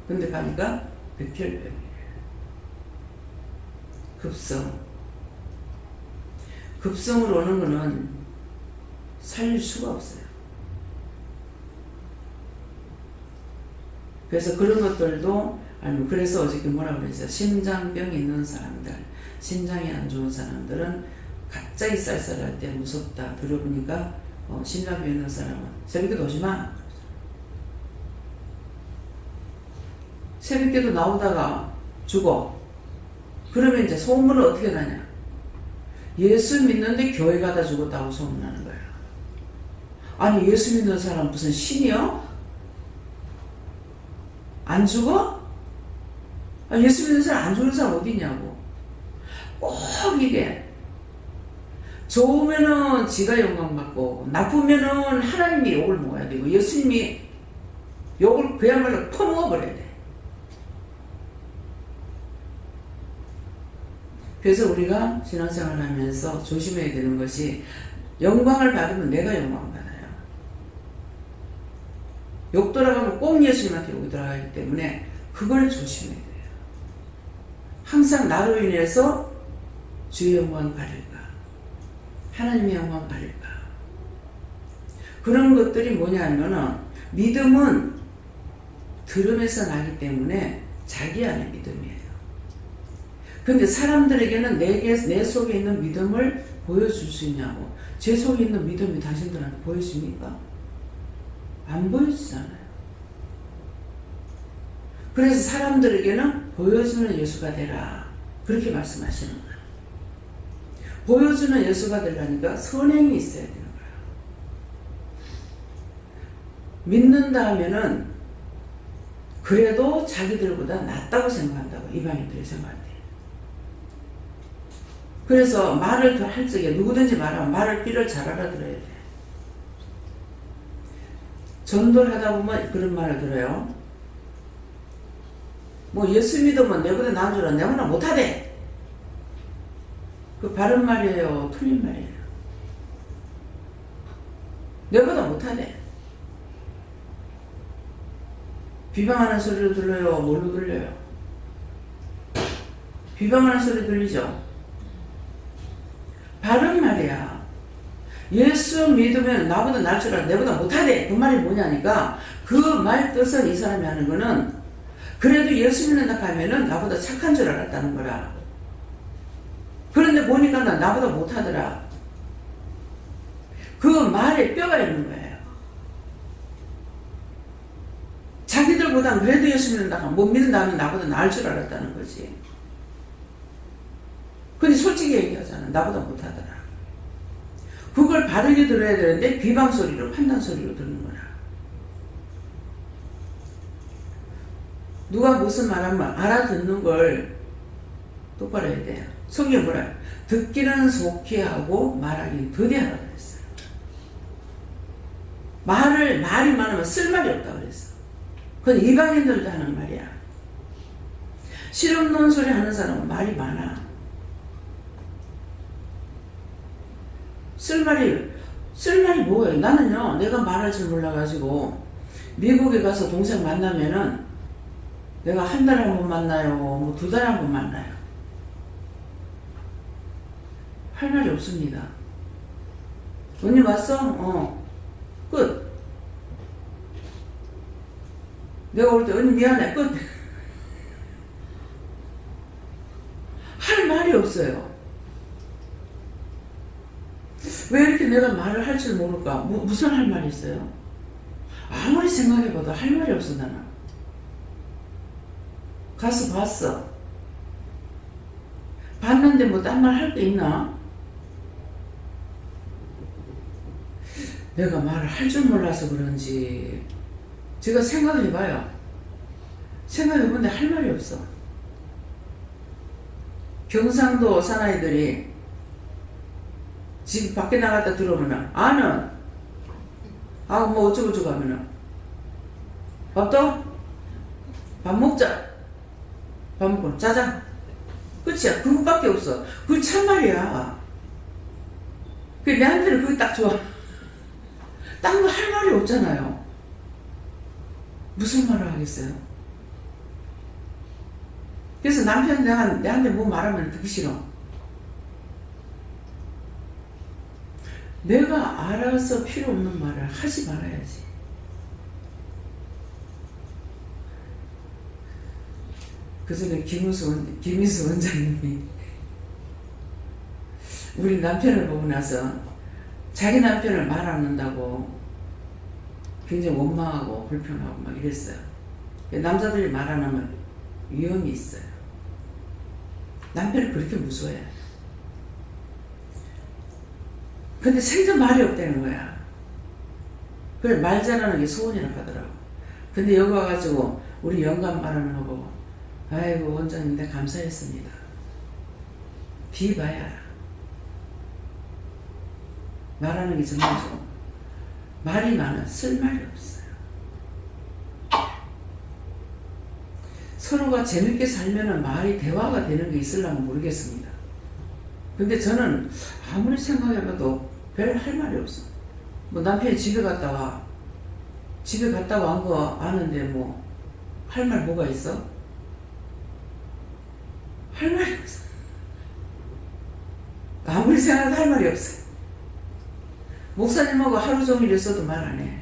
근데 가니까 백혈병이에요. 급성으로 오는 거는 살릴 수가 없어요. 그래서 그런 것들도 아니면 그래서 어저께 뭐라 그랬어요? 심장병 있는 사람들, 심장이 안 좋은 사람들은 갑자기 쌀쌀할 때 무섭다. 들어보니까 심장병 있는 사람은 새벽에도 오지 마. 새벽에도 나오다가 죽어. 그러면 이제 소문은 어떻게 나냐? 예수 믿는데 교회 가다 죽었다고 소문나는 거야. 아니 예수 믿는 사람 무슨 신이요? 안 죽어? 아니, 예수 믿는 사람 안 죽는 사람 어디 있냐고. 꼭 이게 좋으면은 지가 영광받고 나쁘면은 하나님이 욕을 먹어야 되고 예수님이 욕을 그야말로 퍼먹어버려야 돼. 그래서 우리가 신앙생활을 하면서 조심해야 되는 것이 영광을 받으면 내가 영광받아요. 욕 돌아가면 꼭 예수님한테 욕이 들어가기 때문에 그걸 조심해야 돼요. 항상 나로 인해서 주의 영광 받을까? 하나님의 영광 받을까? 그런 것들이 뭐냐면은 믿음은 들음에서 나기 때문에 자기 안에 믿음이에요. 근데 사람들에게는 내 속에 있는 믿음을 보여줄 수 있냐고. 제 속에 있는 믿음이 당신들한테 보여집니까? 안 보여지잖아요. 그래서 사람들에게는 보여주는 예수가 되라. 그렇게 말씀하시는 거예요. 보여주는 예수가 되려니까 선행이 있어야 되는 거예요. 믿는다 하면은 그래도 자기들보다 낫다고 생각한다고 이방인들이 생각한대요. 그래서 말을 더 할 적에 누구든지 말하면 말을 삐를 잘 알아들어야 돼. 전도를 하다 보면 그런 말을 들어요. 뭐 예수 믿으면 내보다 나은 줄 알아. 내보다 못하대. 그 바른 말이에요? 틀린 말이에요? 내보다 못하대. 비방하는 소리로 들려요? 뭘로 들려요? 비방하는 소리 들리죠? 바른 말이야. 예수 믿으면 나보다 나을 줄 알아. 내보다 못하대. 그 말이 뭐냐니까 그 말 뜻은 이 사람이 하는 거는 그래도 예수 믿는다 하면은 나보다 착한 줄 알았다는 거라. 그런데 보니까 나보다 못하더라. 그 말에 뼈가 있는 거예요. 자기들보다 그래도 예수 믿는다 하면 못 믿는다 하면 나보다 나을 줄 알았다는 거지. 근데 솔직히 얘기하잖아. 나보다 못하더라. 그걸 바르게 들어야 되는데 비방소리로 판단소리로 듣는 거라. 누가 무슨 말하면 알아듣는 걸 똑바로 해야 돼요. 성경에 뭐라 듣기는 속히 하고 말하기는 더디하라고 그랬어요. 말이 많으면 쓸 말이 없다고 그랬어. 그건 이방인들도 하는 말이야. 실없는 소리 하는 사람은 말이 많아. 쓸 말이 뭐예요? 나는요, 내가 말할 줄 몰라가지고, 미국에 가서 동생 만나면은, 내가 한 달에 한 번 만나요, 뭐 2달에 한 번 만나요. 할 말이 없습니다. 언니 왔어? 끝. 내가 올 때, 언니 미안해, 끝. 할 말이 없어요. 왜 이렇게 내가 말을 할 줄 모를까? 무슨 할 말이 있어요? 아무리 생각해봐도 할 말이 없어, 나는. 가서 봤어. 봤는데 뭐 딴 말 할 게 있나? 내가 말을 할 줄 몰라서 그런지 제가 생각해봐요. 생각해보는데 할 말이 없어. 경상도 사나이들이 집 밖에 나갔다 들어오면 뭐 어쩌고저쩌고 하면은 밥도? 밥 먹자. 밥 먹고 짜장. 끝이야. 그것밖에 없어. 그게 참말이야. 그게 내한테는 그게 딱 좋아. 딴 거 할 말이 없잖아요. 무슨 말을 하겠어요? 그래서 남편이 내한테 뭐 말하면 듣기 싫어. 내가 알아서 필요 없는 말을 하지 말아야지. 그 전에 김희수 원장님이 우리 남편을 보고 나서 자기 남편을 말 안 한다고 굉장히 원망하고 불평하고 막 이랬어요. 남자들이 말 안 하면 위험이 있어요. 남편을 그렇게 무서워해요. 근데 생전 말이 없다는 거야. 그래, 말 잘하는 게 소원이라고 하더라고. 근데 여기 와가지고 우리 영감 말하는 거 보고 아이고 원장님 내가 감사했습니다. 비봐야 말하는 게 정말 좋아. 말이 많아 쓸 말이 없어요. 서로가 재밌게 살면은 말이 대화가 되는 게 있으려면 모르겠습니다. 근데 저는 아무리 생각해봐도 별 할 말이 없어. 뭐 남편이 집에 갔다 와. 집에 갔다 온 거 아는데 뭐 할 말 뭐가 있어? 할 말이 없어. 아무리 생각해도 할 말이 없어. 목사님하고 하루 종일 있어도 말 안 해.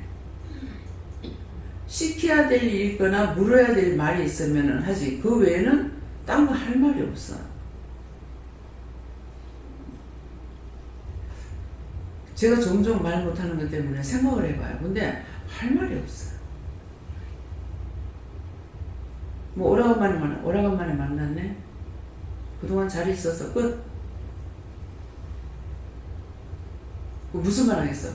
시켜야 될 일이 있거나 물어야 될 말이 있으면 하지. 그 외에는 딴 거 할 말이 없어. 제가 종종 말 못하는 것 때문에 생각을 해봐요. 근데 할 말이 없어요. 뭐 오래간만에 만났네. 그동안 잘 있어서 끝. 무슨 말 하겠어?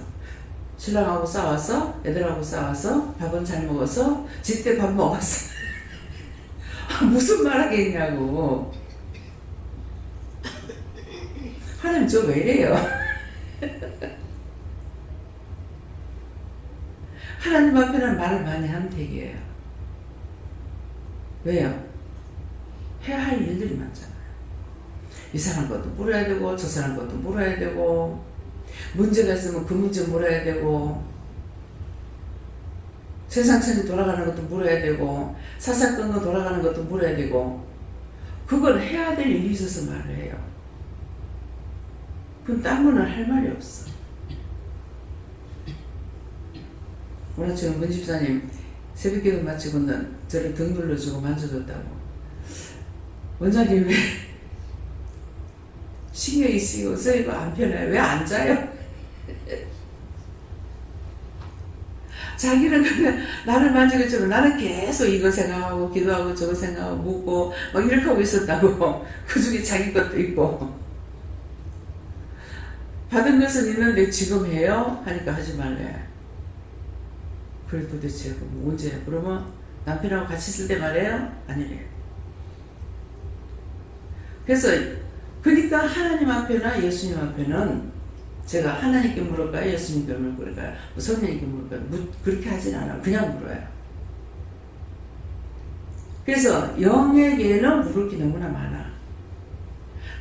신랑하고 싸웠어? 애들하고 싸웠어? 밥은 잘 먹었어? 집때 밥 먹었어? 무슨 말 하겠냐고. 하나님 저 왜 이래요? 하나님 앞에는 말을 많이 하는 택이에요. 왜요? 해야 할 일들이 많잖아요. 이 사람 것도 물어야 되고 저 사람 것도 물어야 되고 문제가 있으면 그 문제 물어야 되고 세상천이 돌아가는 것도 물어야 되고 사사건거 돌아가는 것도 물어야 되고 그걸 해야 될 일이 있어서 말을 해요. 그럼 딴 거는 할 말이 없어. 오늘 지금 문 집사님 새벽기도 마치고는 저를 등 눌러주고 만져줬다고. 원장님 왜 신경이 쓰이고 안 편해요? 왜 안 자요? 자기는 그냥 나를 만지고 있지만 나는 계속 이거 생각하고 기도하고 저거 생각하고 묻고 막 이렇게 하고 있었다고. 그 중에 자기 것도 있고. 받은 것은 있는데 지금 해요? 하니까 하지 말래. 그래 도대체 언제? 그러면 남편하고 같이 있을 때 말해요? 아니래요. 그래서 그러니까 하나님 앞에나 예수님 앞에는 제가 하나님께 물을까요? 예수님께 물을까요? 뭐 성령님께 물을까요? 그렇게 하진 않아요. 그냥 물어요. 그래서 영에게는 물을 게 너무나 많아.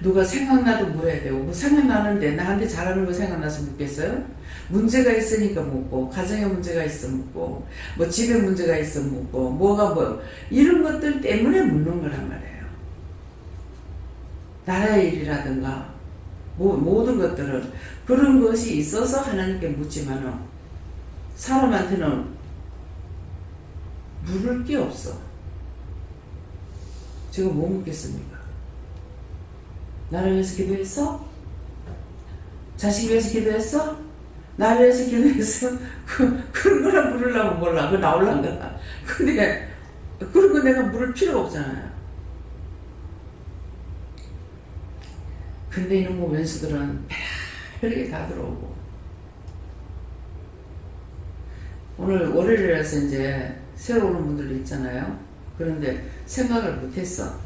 누가 생각나도 물어야 되고 뭐 생각나는데 나한테 잘하는 거 생각나서 묻겠어요? 문제가 있으니까 묻고 가정에 문제가 있어 묻고 뭐 집에 문제가 있어 묻고 뭐가 뭐 이런 것들 때문에 묻는 거란 말이에요. 나라의 일이라든가 모든 것들은 그런 것이 있어서 하나님께 묻지만은 사람한테는 물을 게 없어. 지금 뭐 묻겠습니까? 나를 위해서 기도했어? 자식 위해서 기도했어? 나를 위해서 기도했어? 그런 거라 물으려면 몰라. 그거 나올란 거다. 근데 그런 거 내가 물을 필요가 없잖아요. 근데 이놈의 왼수들은 별게 다 들어오고. 오늘 월요일이라서 이제 새로 오는 분들도 있잖아요. 그런데 생각을 못했어.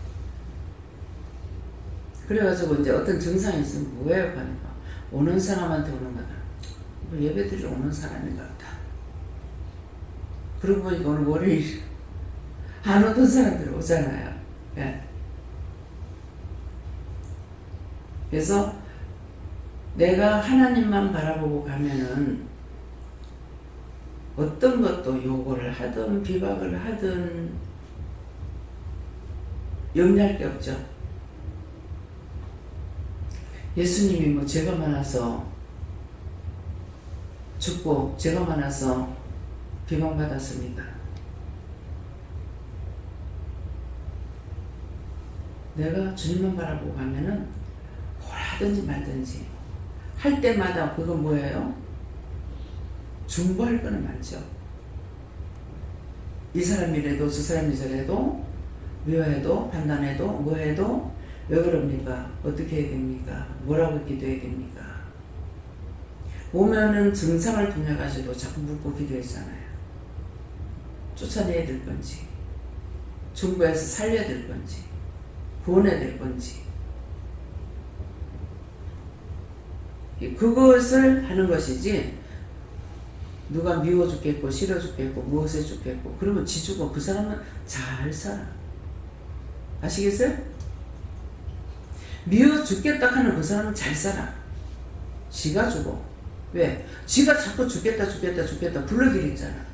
그래가지고 이제 어떤 증상이 있으면 뭐예요? 하니까 오는 사람한테 오는 거다. 뭐 예배드리러 오는 사람인가 보다. 그러고 보니까 오늘 월요일 안 오던 사람들 오잖아요. 예. 그래서 내가 하나님만 바라보고 가면은 어떤 것도 요구를 하든 비박을 하든 염려할 게 없죠. 예수님이 뭐 죄가 많아서 죽고 죄가 많아서 비방받았습니까? 내가 주님만 바라보고 가면은 뭘 하든지 말든지 할 때마다 그건 뭐예요? 중보할 거는 많죠. 이 사람이래도 저 사람이 저래도 미워해도 판단해도 뭐해도 왜 그럽니까? 어떻게 해야 됩니까? 뭐라고 기도해야 됩니까? 오면은 증상을 통해 가지고 자꾸 묻고 기도했잖아요. 쫓아내야 될 건지 중보해서 살려야 될 건지 구원해야 될 건지 그것을 하는 것이지 누가 미워 죽겠고 싫어 죽겠고 무엇에 죽겠고 그러면 지 죽어. 그 사람은 잘 살아. 아시겠어요? 미워 죽겠다 하는 그 사람은 잘 살아. 지가 죽어. 왜? 지가 자꾸 죽겠다 불러들이잖아.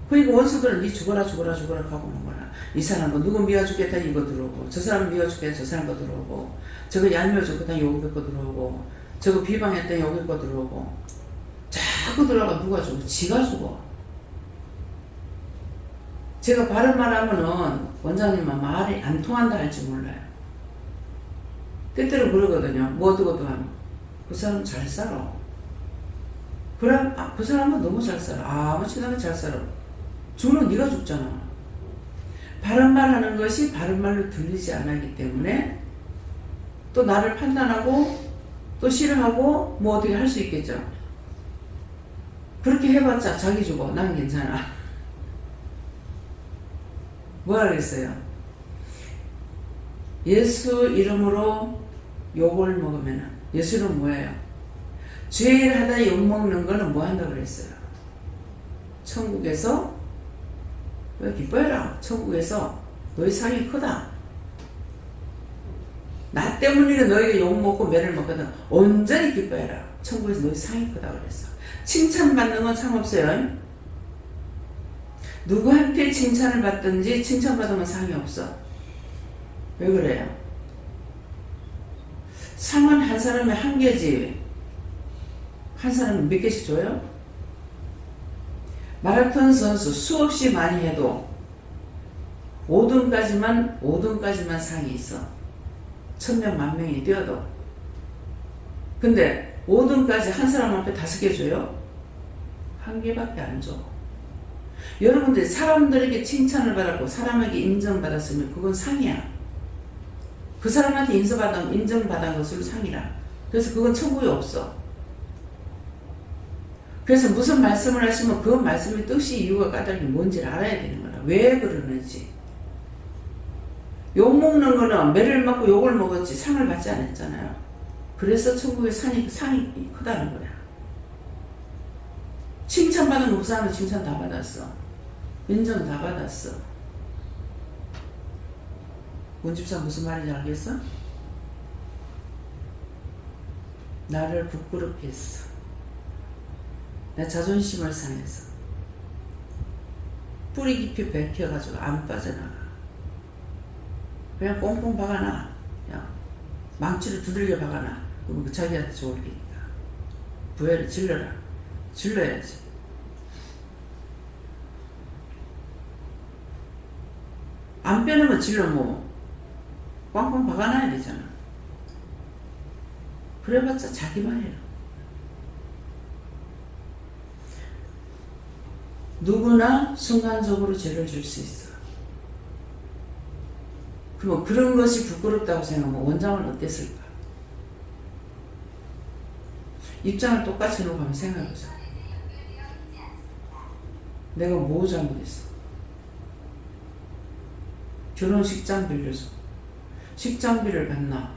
그러니까 원수들은 니 죽어라 가고 오는 거야. 이 사람은 누구 미워 죽겠다 이거 들어오고 저 사람 미워 죽겠다 저 사람 거 들어오고 저거 얄미워 죽겠다 여기 거 들어오고 저거 비방했다 여기 거 들어오고 자꾸 들어가. 누가 죽어? 지가 죽어. 제가 바른 말 하면은 원장님은 말이 안 통한다 할지 몰라요. 때때로 그러거든요. 뭐 어떠고도 하면 그 사람 잘 살아. 그럼 그 사람은 너무 잘 살아. 아무렇지나게 잘 살아. 죽으면 네가 죽잖아. 바른 말 하는 것이 바른 말로 들리지 않았기 때문에 또 나를 판단하고 또 싫어하고 뭐 어떻게 할 수 있겠죠. 그렇게 해봤자 자기 죽어. 난 괜찮아. 뭐라 그랬어요? 예수 이름으로 욕을 먹으면 예수 이름 뭐예요? 죄일 하다 욕 먹는 거는 뭐 한다고 그랬어요? 천국에서 왜 기뻐해라. 천국에서 너희 상이 크다. 나 때문에 너희가 욕 먹고 매를 먹거든. 온전히 기뻐해라. 천국에서 너희 상이 크다 그랬어. 칭찬받는 건 상관없어요. 누구한테 칭찬을 받든지 칭찬받으면 상이 없어. 왜 그래요? 상은 한 사람에 한 개지 한 사람에 몇 개씩 줘요? 마라톤 선수 수없이 많이 해도 5등까지만 상이 있어. 1000명 만명이 뛰어도. 근데 5등까지 한 사람 앞에 5개 줘요? 한 개밖에 안 줘. 여러분들 사람들에게 칭찬을 받았고 사람에게 인정받았으면 그건 상이야. 그 사람한테 인정받은 것으로 상이라. 그래서 그건 천국에 없어. 그래서 무슨 말씀을 하시면 그 말씀의 뜻이 이유가 까닭이 뭔지를 알아야 되는 거야. 왜 그러는지. 욕 먹는 거는 매를 맞고 욕을 먹었지 상을 받지 않았잖아요. 그래서 천국의 상이 크다는 거야. 칭찬받은 그 사람은 칭찬 다 받았어. 인정 다 받았어. 문집사 무슨 말인지 알겠어? 나를 부끄럽게 했어. 내 자존심을 상해서 뿌리 깊이 박혀가지고 안 빠져나가. 그냥 꽁꽁 박아놔. 그냥 망치를 두들겨 박아놔. 그럼 자기한테 좋을 게니까. 부해를 질러라. 질러야지. 안 빼는 거 질러 뭐 꽝꽝 박아놔야 되잖아. 그래봤자 자기만 해요. 누구나 순간적으로 죄를 줄 수 있어. 그럼 그런 것이 부끄럽다고 생각하면 원장은 어땠을까? 입장을 똑같이 해놓고 한번 생각해보자. 내가 뭐 잘못했어? 결혼식장 빌려줘. 식장비를 받나?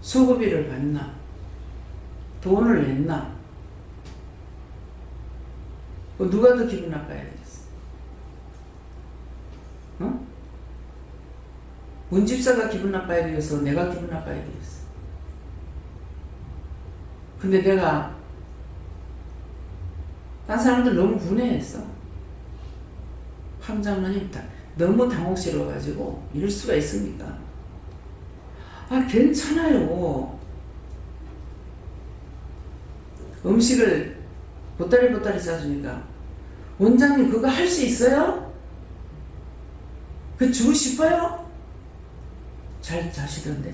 수고비를 받나? 돈을 냈나? 누가 더 기분 나빠야 되겠어? 어? 문집사가 기분 나빠야 되겠어? 내가 기분 나빠야 되겠어? 근데 내가 딴 사람들 너무 분해했어. 황장로님 너무 당혹스러워가지고 이럴 수가 있습니까? 괜찮아요. 음식을 보따리 싸주니까 원장님 그거 할 수 있어요? 그 주고 싶어요? 잘 자시던데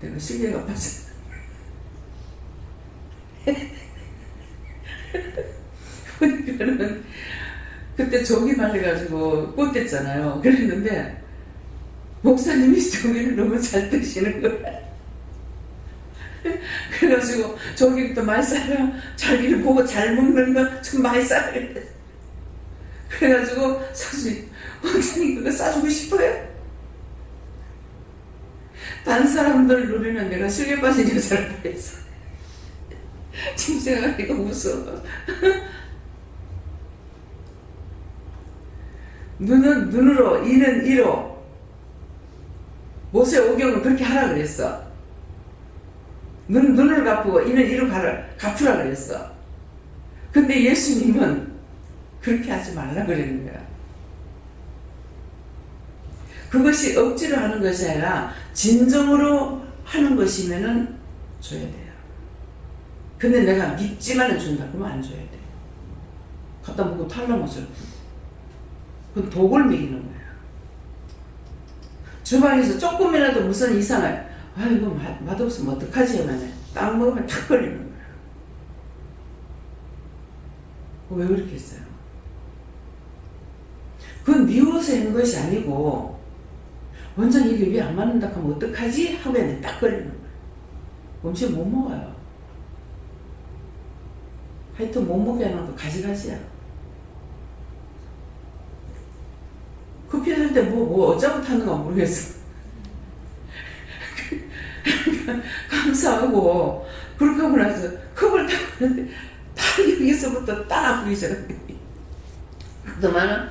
내가 실례가 빠져. 그러니까는 그때 조기 말려가지고 꽂댔잖아요. 그랬는데 목사님이 조기를 너무 잘 드시는 거야. 그래가지고 조기부터 많이 싸라, 자기를 보고 잘 먹는 거 좀 많이 싸라 그랬어. 그래가지고 사실 원장님 그거 싸주고 싶어요? 다른 사람들 노래는 내가 실력 빠진 여자를 보였어. 지금 생각하니까 무서워. 눈은 눈으로, 이는 이로. 모세오경은 그렇게 하라 그랬어. 눈을 갚고 이는 이로 갚으라 그랬어. 근데 예수님은 그렇게 하지 말라 그러는 거야. 그것이 억지로 하는 것이 아니라 진정으로 하는 것이면은 줘야 돼요. 근데 내가 믿지만은 준다 그러면 안 줘야 돼. 갖다 먹고 탈라모서 그건 독을 먹이는 거야. 주방에서 조금이라도 무슨 이상할, 아 이거 맛없으면 어떡하지 하면 딱 먹으면 탁 걸리는 거야. 왜 그렇게 했어요? 그건 미워서 한 것이 아니고 원장 이게 왜 안 맞는다 하면 어떡하지? 하면 딱 걸리는 거야. 음식 못 먹어요. 하여튼 못 먹게 하는 거 가지가지야. 커피 살 때 뭐 어쩌고 타는가 모르겠어. 감사하고 그렇게 하고 나서 컵을 딱 하는데 딱 여기서부터 딱 아프기 시작해. 그동안은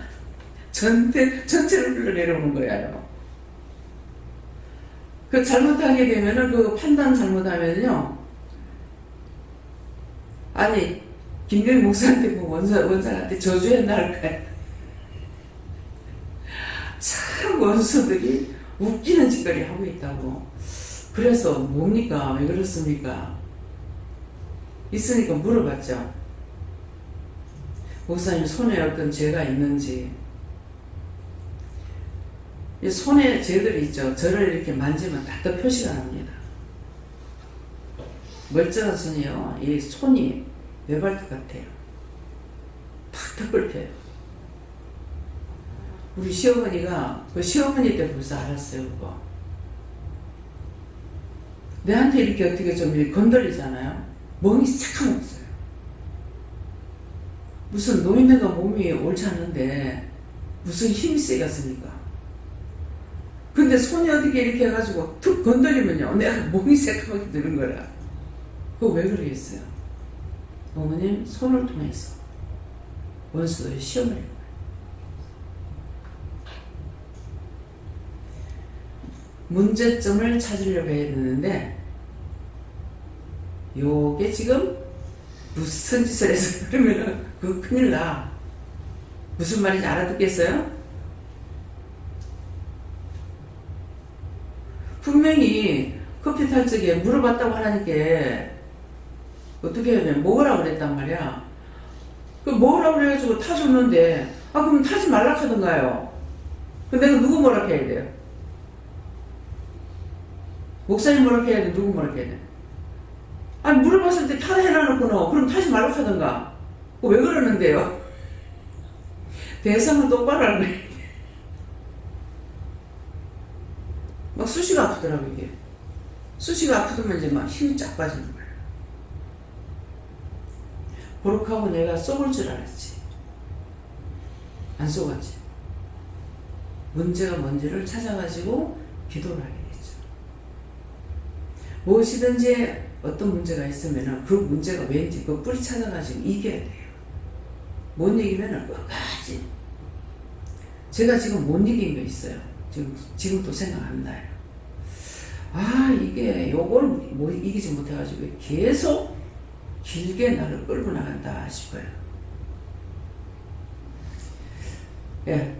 전체를 흘러내려오는 거예요. 그 잘못하게 되면은 그 판단 잘못하면요. 아니 김경희 목사한테 보고 원장한테 저주했나 할까요? 참 원수들이 웃기는 짓거리 하고 있다고. 그래서 뭡니까? 왜 그렇습니까? 있으니까 물어봤죠. 목사님 손에 어떤 죄가 있는지. 이 손에 죄들이 있죠. 저를 이렇게 만지면 다 표시가 납니다. 멀쩡한 손이요. 이 손이 외발톱 같아요. 탁탁 긁혀요. 우리 시어머니가 그 시어머니 때 벌써 알았어요. 그거. 내한테 이렇게 어떻게 좀 건드리잖아요. 멍이 새카맣어요. 무슨 노인네가 몸이 옳지 않는데 무슨 힘이 세겠습니까? 근데 손이 어떻게 이렇게 해가지고 툭 건드리면요. 내가 몸이 새카맣게 드는 거라. 그거 왜 그러겠어요? 어머님 손을 통해서 원수들이 시험을 해요. 문제점을 찾으려고 해야 되는데 요게 지금 무슨 짓을 해서 그러면은 그거 큰일 나. 무슨 말인지 알아듣겠어요? 분명히 커피 탈 적에 물어봤다고 하라니까 어떻게 해야 돼? 먹으라고 그랬단 말이야. 그 먹으라고 그래가지고 타줬는데 아 그럼 타지 말라 하던가요? 근데 내가 누구 뭐라 해야 돼요? 목사님 뭐라 해야 돼? 누구 뭐라 해야 돼? 아니 물어봤을 때 타다 해놔놓고는 그럼 타지 말라 하던가. 왜 그러는데요? 대상은 똑바로 알고 해야 돼. 막 수시가 아프더라고 이게. 수시가 아프면 이제 막 힘이 쫙 빠지는 거야. 그렇게 하고 내가 쏘을 줄 알았지. 안 쏘갔지. 문제가 뭔지를 찾아가지고 기도를 하게 됐죠. 무엇이든지 어떤 문제가 있으면 그 문제가 왠지 그 뿌리 찾아가지고 이겨야 돼요. 못 이기면 끝까지. 제가 지금 못 이긴 거 있어요. 지금 또 생각 안 나요. 아 이게 요걸 뭐 이기지 못해가지고 계속 길게 나를 끌고 나간다 싶어요. 예.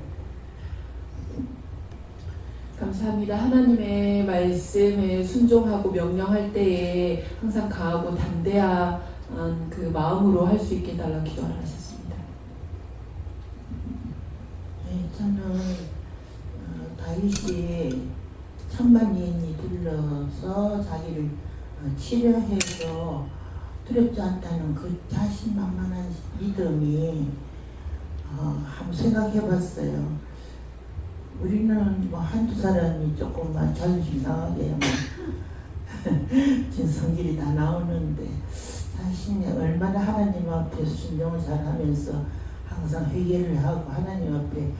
감사합니다. 하나님의 말씀에 순종하고 명령할 때에 항상 강하고 담대한 그 마음으로 할 수 있게 해달라고 기도를 하셨습니다. 네, 저는 다윗이 천만 여인이 둘러서 자기를 치료해서 두렵지 않다는 그 자신만만한 믿음이 한번 생각해봤어요. 우리는 뭐 한두 사람이 조금만 자존심 상하게 지금 성질이 다 나오는데 자신이 얼마나 하나님 앞에 순종을 잘하면서 항상 회개를 하고 하나님 앞에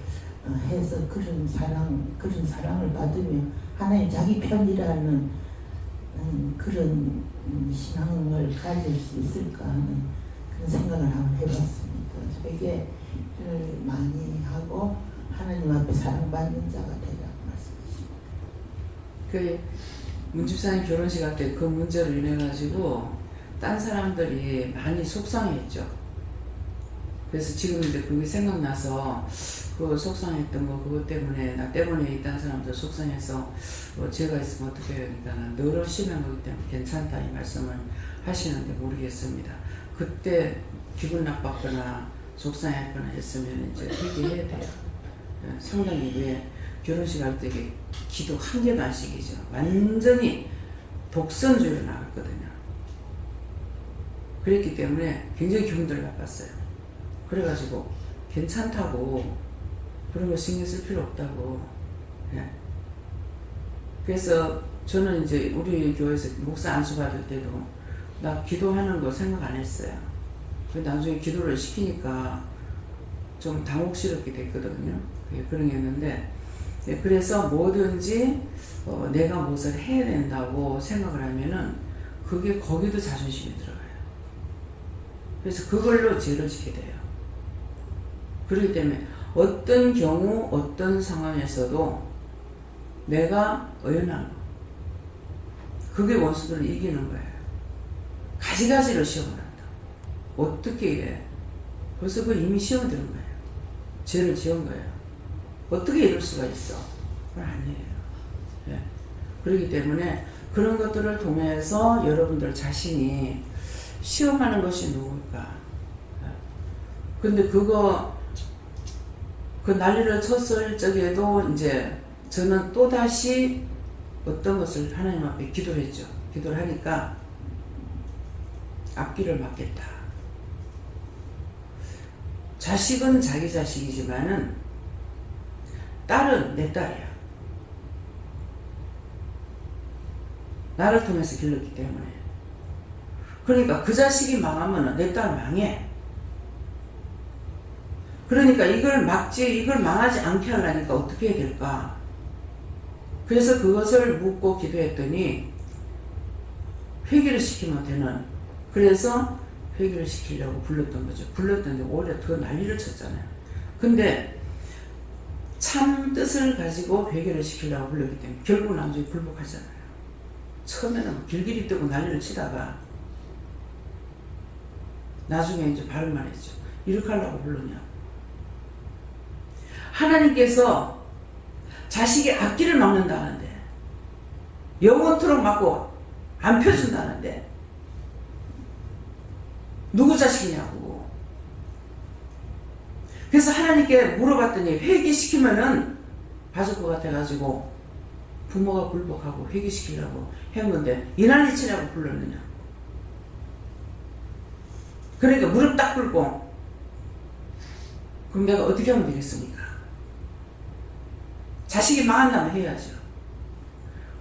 해서 그런 사랑을 받으며 하나님 자기 편이라는 그런 신앙을 가질 수 있을까 하는 그런 생각을 한번 해봤습니다. 회개를 많이 하고 하나님 앞에 사랑받는 자가 되라고 말씀하십니다. 그 문집사님 결혼식 할 때 그 문제로 인해 가지고 딴 사람들이 많이 속상했죠. 그래서 지금 이제 그게 생각나서 그 속상했던 거 그것 때문에 나 때문에 있다는 사람들 속상해서 제가 있으면 어떻게 해요? 그러니까 너를 심한 거기 때문에 괜찮다 이 말씀을 하시는데 모르겠습니다. 그때 기분 나빴거나 속상했거나 했으면 이제 회개해야 돼요. 상당히 왜 결혼식 할 때 기도 한 개도 안 시키죠. 완전히 독선주의로 나갔거든요. 그랬기 때문에 굉장히 기분들 나빴어요. 그래가지고 괜찮다고 그런 거 신경 쓸 필요 없다고. 예. 그래서 저는 이제 우리 교회에서 목사 안수 받을 때도 나 기도하는 거 생각 안 했어요. 나중에 기도를 시키니까 좀 당혹스럽게 됐거든요. 그런 게 있는데, 그래서 뭐든지 내가 무엇을 해야 된다고 생각을 하면은 그게 거기도 자존심이 들어가요. 그래서 그걸로 죄를 짓게 돼요. 그렇기 때문에 어떤 경우 어떤 상황에서도 내가 의연한 거, 그게 원수들을 이기는 거예요. 가지가지로 시험을 한다. 어떻게 해? 벌써 그 이미 시험 들은 거예요. 죄를 지은 거예요. 어떻게 이럴 수가 있어? 그건 아니에요. 예. 그렇기 때문에 그런 것들을 통해서 여러분들 자신이 시험하는 것이 누굴까? 근데 그 난리를 쳤을 적에도 이제 저는 또다시 어떤 것을 하나님 앞에 기도를 했죠. 기도를 하니까 앞길을 막겠다. 자식은 자기 자식이지만은 딸은 내 딸이야. 나를 통해서 길렀기 때문에. 그러니까 그 자식이 망하면 내 딸 망해. 그러니까 이걸 망하지 않게 하려니까 어떻게 해야 될까? 그래서 그것을 묻고 기도했더니 회개를 시키면 되는. 그래서 회개를 시키려고 불렀던 거죠. 불렀는데 오히려 더 난리를 쳤잖아요. 근데 참 뜻을 가지고 회개를 시키려고 불렀기 때문에 결국 나중에 굴복하잖아요. 처음에는 길길이 뜨고 난리를 치다가 나중에 이제 바른 말 했죠. 이렇게 하려고 불렀냐. 하나님께서 자식의 앞길을 막는다는데, 영원토록 막고 안 펴준다는데 누구 자식이냐고. 그래서 하나님께 물어봤더니 회개시키면은 봐줄 것 같아가지고 부모가 굴복하고 회개시키려고 했는데 이 난리 치려고 불렀느냐. 그러니까 무릎 딱 꿇고 그럼 내가 어떻게 하면 되겠습니까? 자식이 망한다면 해야죠.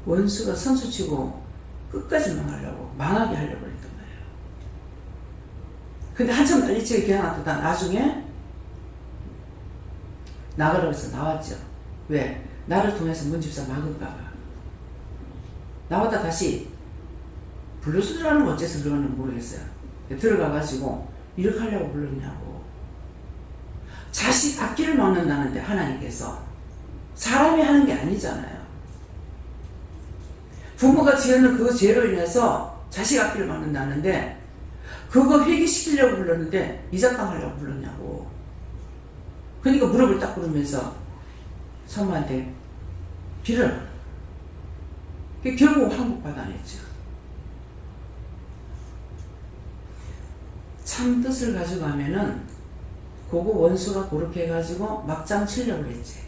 원수가 선수치고 끝까지 망하게 하려고 했던 거예요. 근데 한참 난리치게 기어나다가 나중에 나가라고 해서 나왔죠. 왜? 나를 통해서 문집사 막을까봐. 나왔다 다시 불러주라는 건 어째서 그러는지 모르겠어요. 들어가가지고 이렇게 하려고 불렀냐고. 자식 앞길을 막는다는데 하나님께서 사람이 하는 게 아니잖아요. 부모가 지은 그 죄로 인해서 자식 앞길을 막는다는데 그거 회개시키려고 불렀는데 이작당 하려고 불렀냐고. 그러니까 무릎을 딱 꿇으면서 성모한테 빌어라. 결국 한국 받아냈죠. 참 뜻을 가지고 하면은 그거 원수가 그렇게 해가지고 막장 치려고 그랬지.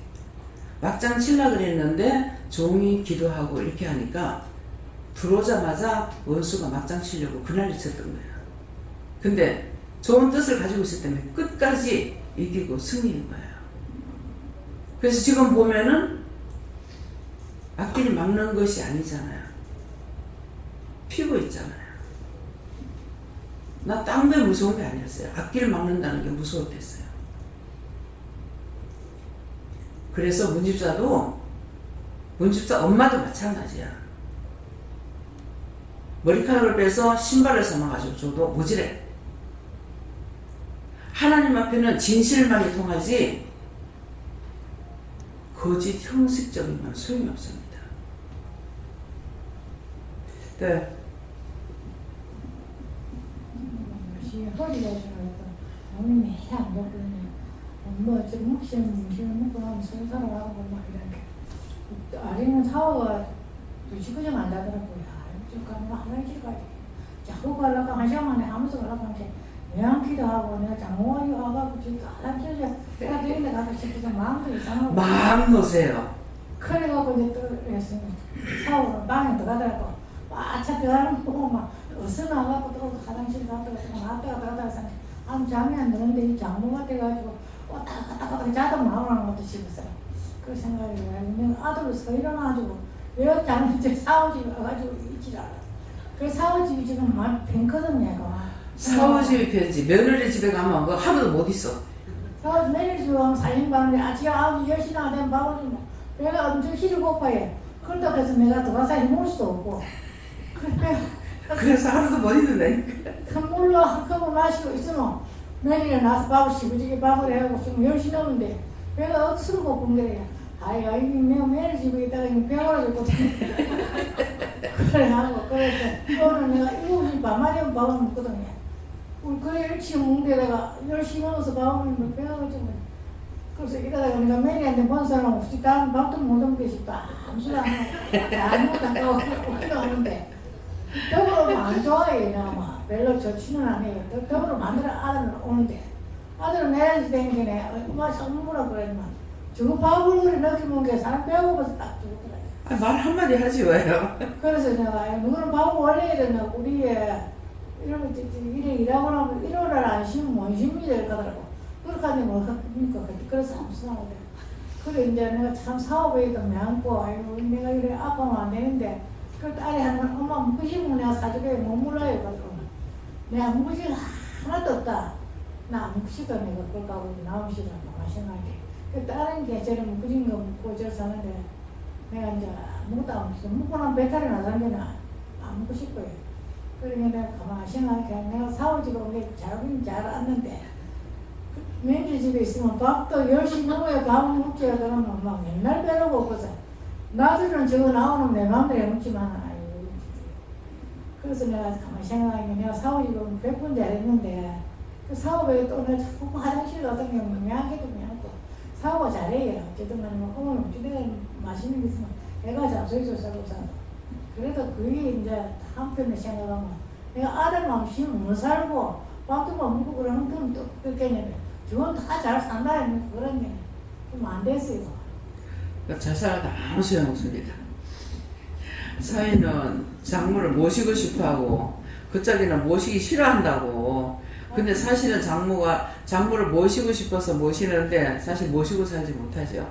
막장 치려고 그랬는데 종이 기도하고 이렇게 하니까 들어오자마자 원수가 막장 치려고 그날이 쳤던 거예요. 근데 좋은 뜻을 가지고 있을 때문에 끝까지 이기고 승리인 거예요. 그래서 지금 보면은 앞길을 막는 것이 아니잖아요. 피고 있잖아요. 나 딴 게 무서운 게 아니었어요. 앞길을 막는다는 게 무서웠댔어요. 그래서 문집사 엄마도 마찬가지야. 머리카락을 빼서 신발을 삼아가지고 줘도 모질해. 하나님 앞에는 진실만이 통하지 거짓 형식적인 건 소용이 없습니다. 네. 허리가 좋아서 몸이 매일 안 먹거든요. 뭐좀 묵시는 먹고 하면 손사를 하고 막 이렇게 아리는 샤워가 2시간 안 나더라고요. 쭉 가면 화장실까지 자꾸 가려고 한 시간 만에 하면서 가려고 하는데 명기도 하고 내가 장모가 와가지고 지금 화장실에 내가 되는데 가서 싶어서 마음도 이상하고 마음 놓으세요. 그래갖고 이제 또 했으니 샤워로 방에 들어가더라고. 와차 들어가는 거 보고 막 어서 나가고 또 화장실 갔다가 나왔다가 들어가서 아무 잠이 안 드는데 이 장모가 돼가지고 왔다 갔다 자다 나오라는 것도 싶었어요. 그 생각이 내가 아들로서 일어나가지고 왜 장모한테 사오집에 와가지고 있질 않아. 그 사오집이 지금 막 pen거든요. 사오집이 편지 며느리 집에 가면 그 하루도 못 있어. 사오집 며느리 집에 가면 살림 가는데 아침 9시 10시나 되면 밥을 주면 배가 엄청 시를 고파요. 그런다고 해서 내가 들어가서 해먹을 수도 없고 그래서 하루도 못 있는다니까. 큰 물로 한 컵을 마시고 있으면 며느리가 나서 밥을 시부지게 밥을 해가고 지금 10시 넘는데 배가 억수로 고픈 거래요. 아이가 이게 며느리 집에 있다가 배가 죽거든. 그래 하고 그래서 오늘 내가 7시 반만이면 밥을 먹거든요. 우리 그래 일찍 먹는데다가 10시 넘어서 밥을 먹으면 배가 죽거든. 그래서 이러다가 내가 며느리한테 본 사람 없이 다음 밥도 못 먹게 싶다. 아무것도 안 하고 아무것도 안 하고 오기도 하는데 더불어 안 좋아해. 내가 막 별로 좋지는 않아요. 더불어 만들어 아들은 오는데 아들은 내려지 댕기네. 엄마 선물하고 그랬지만 저거 밥을 그래 넣게 먹은 게 사람 배고파서 딱 죽었더라고요. 말 한마디 하지 왜요? 그래서 내가 너는 밥을 원래 이랬나 우리에 이러면 이래 일하고 나면 일요일날 안 쉬면 못 쉽니다 이러더라고. 그렇게 하면 뭐 합니까? 그래서 아무 생각을 해. 그래 이제 내가 참 사업에도 많고 아이고 내가 이래 아파면 안 되는데 그 딸이 하면 엄마 무지고 내가 사주게 못 몰라요. 그러고 내가 무지가 하나도 없다. 나 무지도 내가 그걸 가고 나오시더라고 마시나게. 그 다른 게 저는 무진 거 먹고 저 사는데 내가 이제 아무것도 안 먹고 먹고 나면 배탈이 나가는 데는 안 먹고 싶어요. 그러니까 내가 가만히 생각해. 내가 사오지가 원래 잘하긴 잘 왔는데 며느리 집에 있으면 밥도 10시 넘어야 밥을 먹자 그러면 막 맨날 배로 고파서 나들은 저거 나오는 내 맘대로 해먹지만 아이고 그래서 내가 가만히 생각하면 내가 사오지가 100번 잘했는데 그 사업에 또 내가 자꾸 화장실 같은 경우는 명하게도 명하고 사오가 잘해요. 어쨌든 간에 뭐 어머니 어찌되든 맛있는 게 있으면 애가 잡수해줘서 그래도 그게 이제 한편에 생각하면 내가 아들 마음 심으면 못 살고 밥도 못 먹고 그러는 건 또 그렇겠냐면 저건 다 잘 산다 이러면 그런 게 좀 안 됐어요. 잘 살아도 아무 소용없습니다. 사위는 장모를 모시고 싶어하고 그쪽에는 모시기 싫어한다고. 근데 사실은 장모를 모시고 싶어서 모시는데 사실 모시고 살지 못하죠.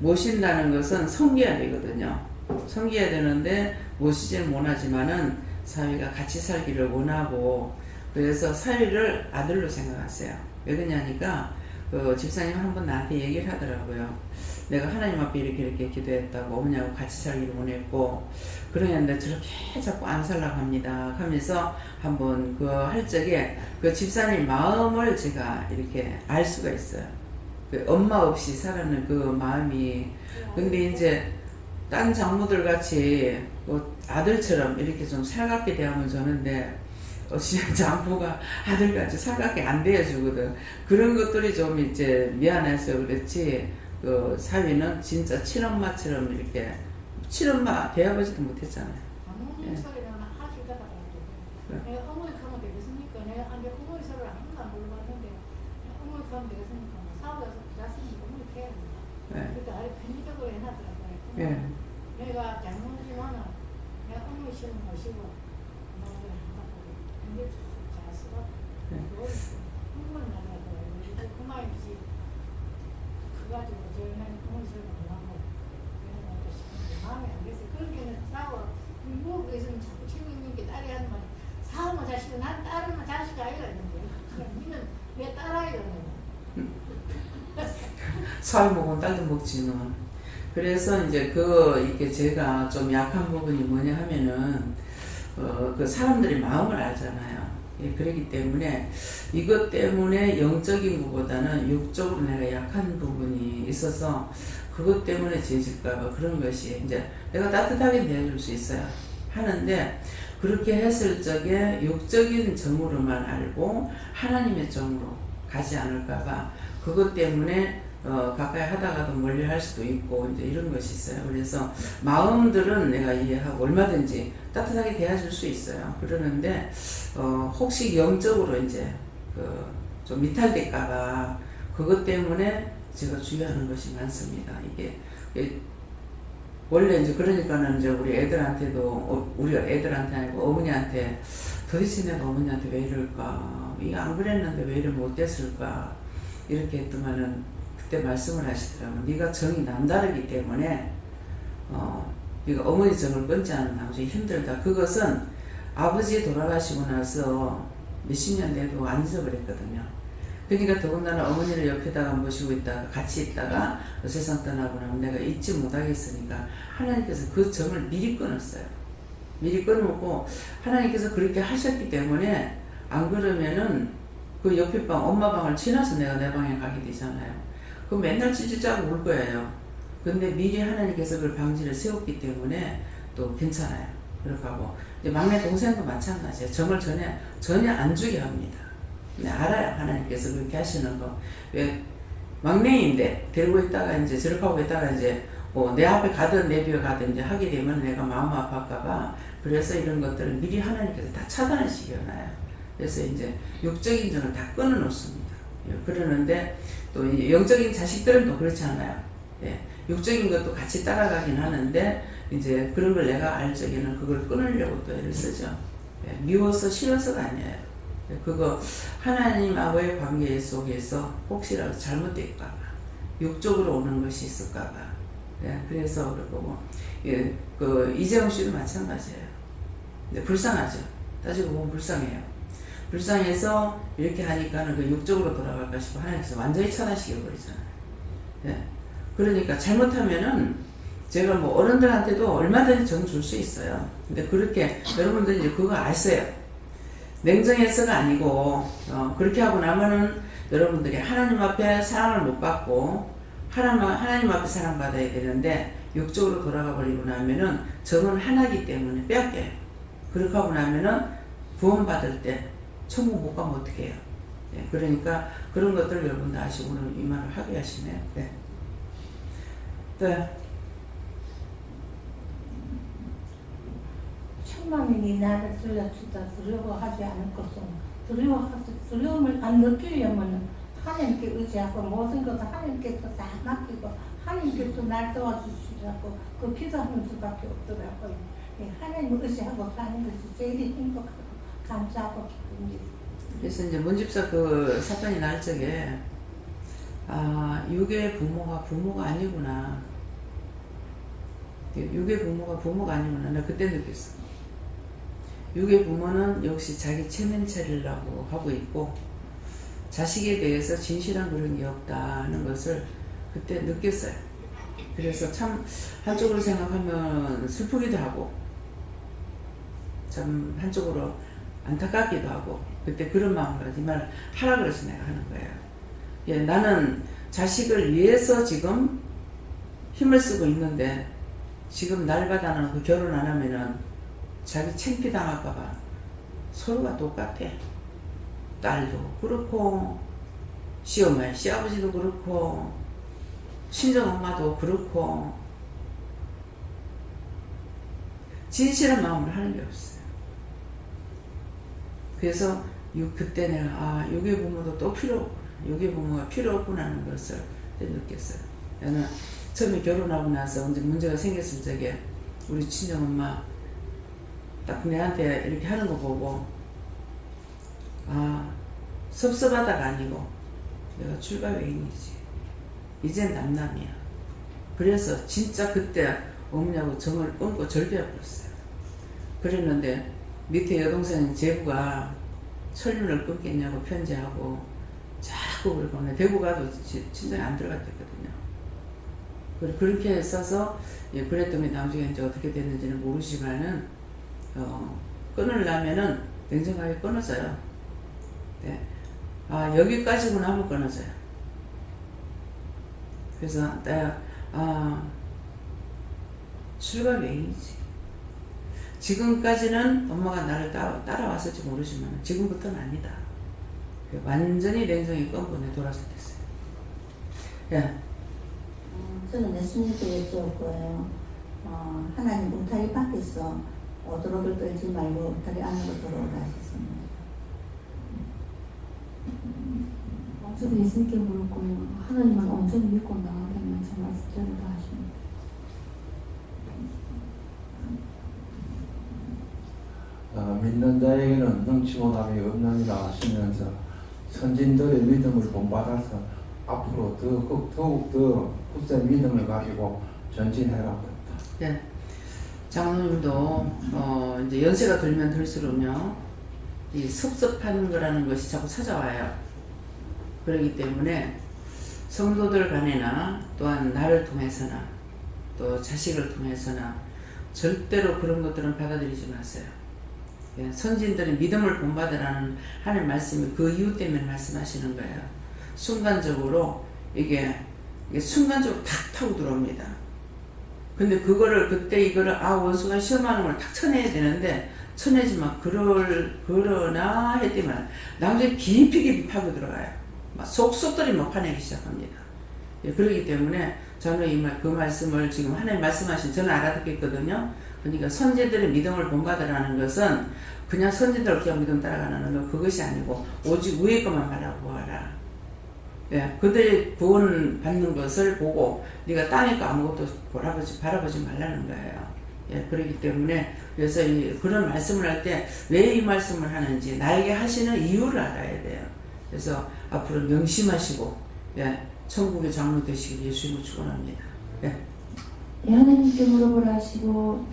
모신다는 것은 섬겨야 되거든요. 섬겨야 되는데 모시지는 못하지만은 사위가 같이 살기를 원하고 그래서 사위를 아들로 생각하세요. 왜 그러냐니까 그 집사님 한 번 나한테 얘기를 하더라고요. 내가 하나님 앞에 이렇게 기도했다고 어머니하고 같이 살기를 원했고 그러는데 저렇게 자꾸 안 살라고 합니다 하면서 한번 그 할 적에 그 집사님 마음을 제가 이렇게 알 수가 있어요. 그 엄마 없이 살아는 그 마음이. 근데 이제 딴 장모들 같이 아들처럼 이렇게 좀 살갑게 대하면 좋은데 장모가 아들같이 살갑게 안 대해주거든. 그런 것들이 좀 이제 미안해서 그렇지 그 사위는 진짜 친엄마처럼 이렇게 친엄마 대아버지도 못했잖아요. 어머니 예. 소리는 아주 잘하더라고요. 네. 내가 어머니 가면 되겠습니까? 내가 이제 어머니 소리를 한 번도 안 불러봤는데 어머니 가면 되겠습니까? 뭐 사업에서 부자스니까 어머니 해야 된다. 예. 그때 아예 편의적으로 해놨더라고요. 예. 내가 잘못이면은 내가 어머니 시험 모시고 뭐를 한다고 근데 잘 쓰고 네. 그걸 흥분 나더라고요. 그만이지 그가지고 저는 어머니 시험 못 하고 이런 것도 싶은데 마음에 안 됐어요. 그러기에는 싸워 미국에서는 자꾸 친구님께 딸이 하는 말이 사업만 자식은 난 딸은 자식 아이가 있는데 니는 내 딸아이가 있는 살 먹은 딸도 먹지는. 그래서 이제 이렇게 제가 좀 약한 부분이 뭐냐 하면은, 그 사람들이 마음을 알잖아요. 예, 그렇기 때문에 이것 때문에 영적인 것보다는 육적으로 내가 약한 부분이 있어서 그것 때문에 죄질까봐 그런 것이 이제 내가 따뜻하게 대해줄 수 있어요. 하는데 그렇게 했을 적에 육적인 정으로만 알고 하나님의 정으로 가지 않을까봐 그것 때문에 가까이 하다가도 멀리 할 수도 있고 이제 이런 것이 있어요. 그래서 마음들은 내가 이해하고 얼마든지 따뜻하게 대해줄 수 있어요. 그러는데 혹시 영적으로 이제 좀 미탈될까봐 그것 때문에 제가 주의하는 것이 많습니다. 이게 원래 이제 그러니까는 이제 우리 애들한테도 우리가 애들한테 아니고 어머니한테 도대체 내가 어머니한테 왜 이럴까? 이게 안 그랬는데 왜 이래 못됐을까? 이렇게 했더만은 그때 말씀을 하시더라고요. 네가 정이 남다르기 때문에 네가 어머니 정을 끊지 않는 아주 힘들다. 그것은 아버지 돌아가시고 나서 몇십 년 돼도 안 잊어버렸거든요. 그러니까 더군다나 어머니를 옆에다가 모시고 있다가 같이 있다가 세상 떠나고 나면 내가 잊지 못하겠으니까 하나님께서 그 정을 미리 끊었어요. 미리 끊고 하나님께서 그렇게 하셨기 때문에 안 그러면은 그 옆에 방 엄마 방을 지나서 내가 내 방에 가게 되잖아요. 그럼 맨날 찌찌짜고 울 거예요. 근데 미리 하나님께서 그 방지를 세웠기 때문에 또 괜찮아요. 그렇게 하고 이제 막내 동생도 마찬가지예요. 정을 전혀 안 주게 합니다. 근데 알아요. 하나님께서 그렇게 하시는 거. 왜 막내인데 데리고 있다가 이제 저렇게 하고 있다가 이제 내 앞에 가든 내 뒤에 가든 이제 하게 되면 내가 마음 아파할까봐 그래서 이런 것들을 미리 하나님께서 다 차단을 시켜놔요. 그래서 이제 육적인 정을 다 끊어놓습니다. 그러는데 또 이제 영적인 자식들은 또 그렇지 않아요. 예, 육적인 것도 같이 따라가긴 하는데 이제 그런 걸 내가 알 적에는 그걸 끊으려고 또 애를 쓰죠. 예, 미워서 싫어서가 아니에요. 그거 하나님하고의 관계 속에서 혹시라도 잘못될까봐 육적으로 오는 것이 있을까봐 예, 그래서 그렇고 예, 이재용 씨도 마찬가지예요. 근데 불쌍하죠. 따지고 보면 불쌍해요. 불쌍해서 이렇게 하니까는 그 육적으로 돌아갈까 싶어 하나님께서 완전히 차단시켜버리잖아요. 예, 그러니까 잘못하면은 제가 뭐 어른들한테도 얼마든지 정 줄 수 있어요. 근데 그렇게 여러분들 이제 그거 아세요. 냉정해서가 아니고 그렇게 하고 나면은 여러분들이 하나님 앞에 사랑을 못 받고 하나님 앞에 사랑받아야 되는데 육적으로 돌아가 버리고 나면은 정은 하나이기 때문에 빼앗겨요. 그렇게 하고 나면은 구원받을 때 천국 못 가면 어떡해요. 예, 그러니까 그런 것들 여러분들 아시고 오늘 이 말을 하게 하시네요. 네. 네. 천만인이 나를 들려주다 두려워하지 않을 것은 두려움을 안 느끼려면 하나님께 의지하고 모든 것을 하나님께서 다 맡기고 하나님께서 날 도와주시라고 그 기도하는 수밖에 없더라고요. 예, 하나님을 의지하고 사는 것이 제일 행복하고 감사하고 기쁩니다. 그래서 이제 문집사 그 사건이 날 적에 육의 부모가 아니구나. 육의 부모가 아니구나. 나 그때 느꼈어. 육의 부모는 역시 자기 체면 차리려고 하고 있고 자식에 대해서 진실한 그런 게 없다는 것을 그때 느꼈어요. 그래서 참 한쪽으로 생각하면 슬프기도 하고 참 한쪽으로 안타깝기도 하고 그때 그런 마음으로 이 말을 하라 그래서 내가 하는 거예요. 예, 나는 자식을 위해서 지금 힘을 쓰고 있는데 지금 날 받아는 그 결혼 안 하면은 자기 창피당할까봐 서로가 똑같아. 딸도 그렇고 시어머니 시아버지도 그렇고 친정엄마도 그렇고 진실한 마음으로 하는 게 없어요. 그래서 그때 내가 요괴 부모도 또 요괴 부모가 필요 없구나 하는 것을 느꼈어요. 나는 처음에 결혼하고 나서 언제 문제가 생겼을 적에 우리 친정엄마 딱 내한테 이렇게 하는 거 보고 섭섭하다가 아니고 내가 출가 외인이지. 이젠 남남이야. 그래서 진짜 그때 어머니하고 정을 끊고 절개해버렸어요. 그랬는데 밑에 여동생 제부가 철륜을 끊겠냐고 편지하고 자꾸 그러고 대구 가도 친정에 안 들어갔댔거든요. 그렇게 써서 그랬던 게 나중에 이제 어떻게 됐는지는 모르지만은 끊으려면은 냉정하게 끊어져요. 네. 여기까지구나 하면 끊어져요. 그래서 내가 출가 외인이지. 지금까지는 엄마가 나를 따라왔을지 모르지만 지금부터는 아니다. 완전히 냉정히 끊고 내 돌아설 됐어요. 야. 저는 예수님께 여쭤볼 거예요. 하나님 울타리 밖에서 오도록을 떨지 말고 울타리 안으로 들어오라 하셨습니다. 저도 예수님께 물을 거예요. 하나님을 온전히 믿고 나아가면 제 말씀대로 다 하십니다. 믿는 자에게는 능치 못함이 없느니라 하시면서 선진들의 믿음을 본받아서 앞으로 더욱 더 굳센 믿음을 가지고 전진해라. 네. 장로님도 이제 연세가 들면 들수록요 이 섭섭한 거라는 것이 자꾸 찾아와요. 그렇기 때문에 성도들 간에나 또한 나를 통해서나 또 자식을 통해서나 절대로 그런 것들은 받아들이지 마세요. 선진들의 믿음을 본받으라는 하나님 말씀이 그 이유 때문에 말씀하시는 거예요. 순간적으로 이게 순간적으로 탁 타고 들어옵니다. 근데 그때 이거를 원수가 시험하는 걸 탁 쳐내야 되는데 쳐내지만 그러나 했더니만 나중에 깊이 파고 들어가요. 막 속속들이 막 파내기 시작합니다. 그렇기 때문에 저는 그 말씀을 지금 하나님 말씀하신 저는 알아듣겠거든요. 그러니까 선지들의 믿음을 본받으라는 것은 그냥 선지들 그냥 믿음 따라가는 거 그것이 아니고 오직 위의 것만 바라보아라. 그들이 구원 받는 것을 보고 네가 땅에 거 아무것도 바라보지 말라는 거예요. 그렇기 때문에 그래서 그런 말씀을 할 때 왜 이 말씀을 하는지 나에게 하시는 이유를 알아야 돼요. 그래서 앞으로 명심하시고 천국의 장로 되시길 예수님을 축원합니다. 하나님께 물어보라 하시고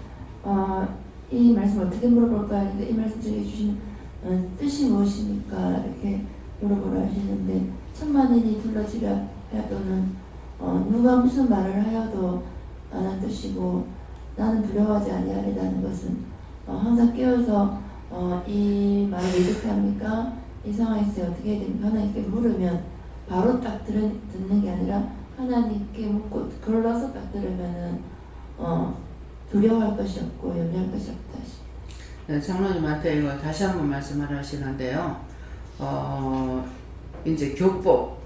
이 말씀 어떻게 물어볼까 하는데 이 말씀 중에 주신 뜻이 무엇입니까? 이렇게 물어보라 하시는데 천만인이 둘러지려 하여도는 누가 무슨 말을 하여도 안 한 뜻이고 나는 두려워하지 아니하리라는 것은 항상 깨어서 이 말을 어떻게 합니까? 이 상황에서 어떻게 해야 됩니까? 하나님께 물으면 바로 딱 듣는 게 아니라 하나님께 묻고 걸러서 딱 들으면은 두려워할 것이 없고 염려할 것이 없다. 네, 장로님한테 이거 다시 한번 말씀을 하시는데요. 이제 교법,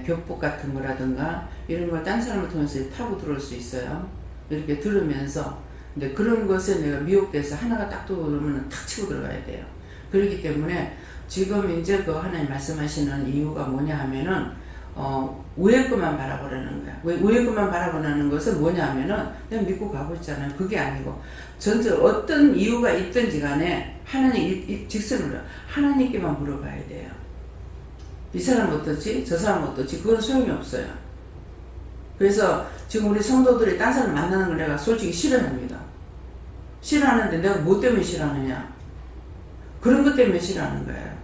교법 같은 거라든가 이런 걸 딴 사람을 통해서 타고 들어올 수 있어요. 이렇게 들으면서 근데 그런 것에 내가 미혹돼서 하나가 딱 들어오면 탁 치고 들어가야 돼요. 그렇기 때문에 지금 이제 그 하나님 말씀하시는 이유가 뭐냐 하면은 위의 것만 바라보라는 거야. 위의 것만 바라보라는 것은 뭐냐 하면은 그냥 믿고 가고 있잖아요. 그게 아니고 전체 어떤 이유가 있든지 간에 하나님 직선으로 하나님께만 물어봐야 돼요. 이 사람 어떻지? 저 사람 어떻지? 그건 소용이 없어요. 그래서 지금 우리 성도들이 딴 사람 만나는 걸 내가 솔직히 싫어합니다. 싫어하는데 내가 뭐 때문에 싫어하느냐? 그런 것 때문에 싫어하는 거예요.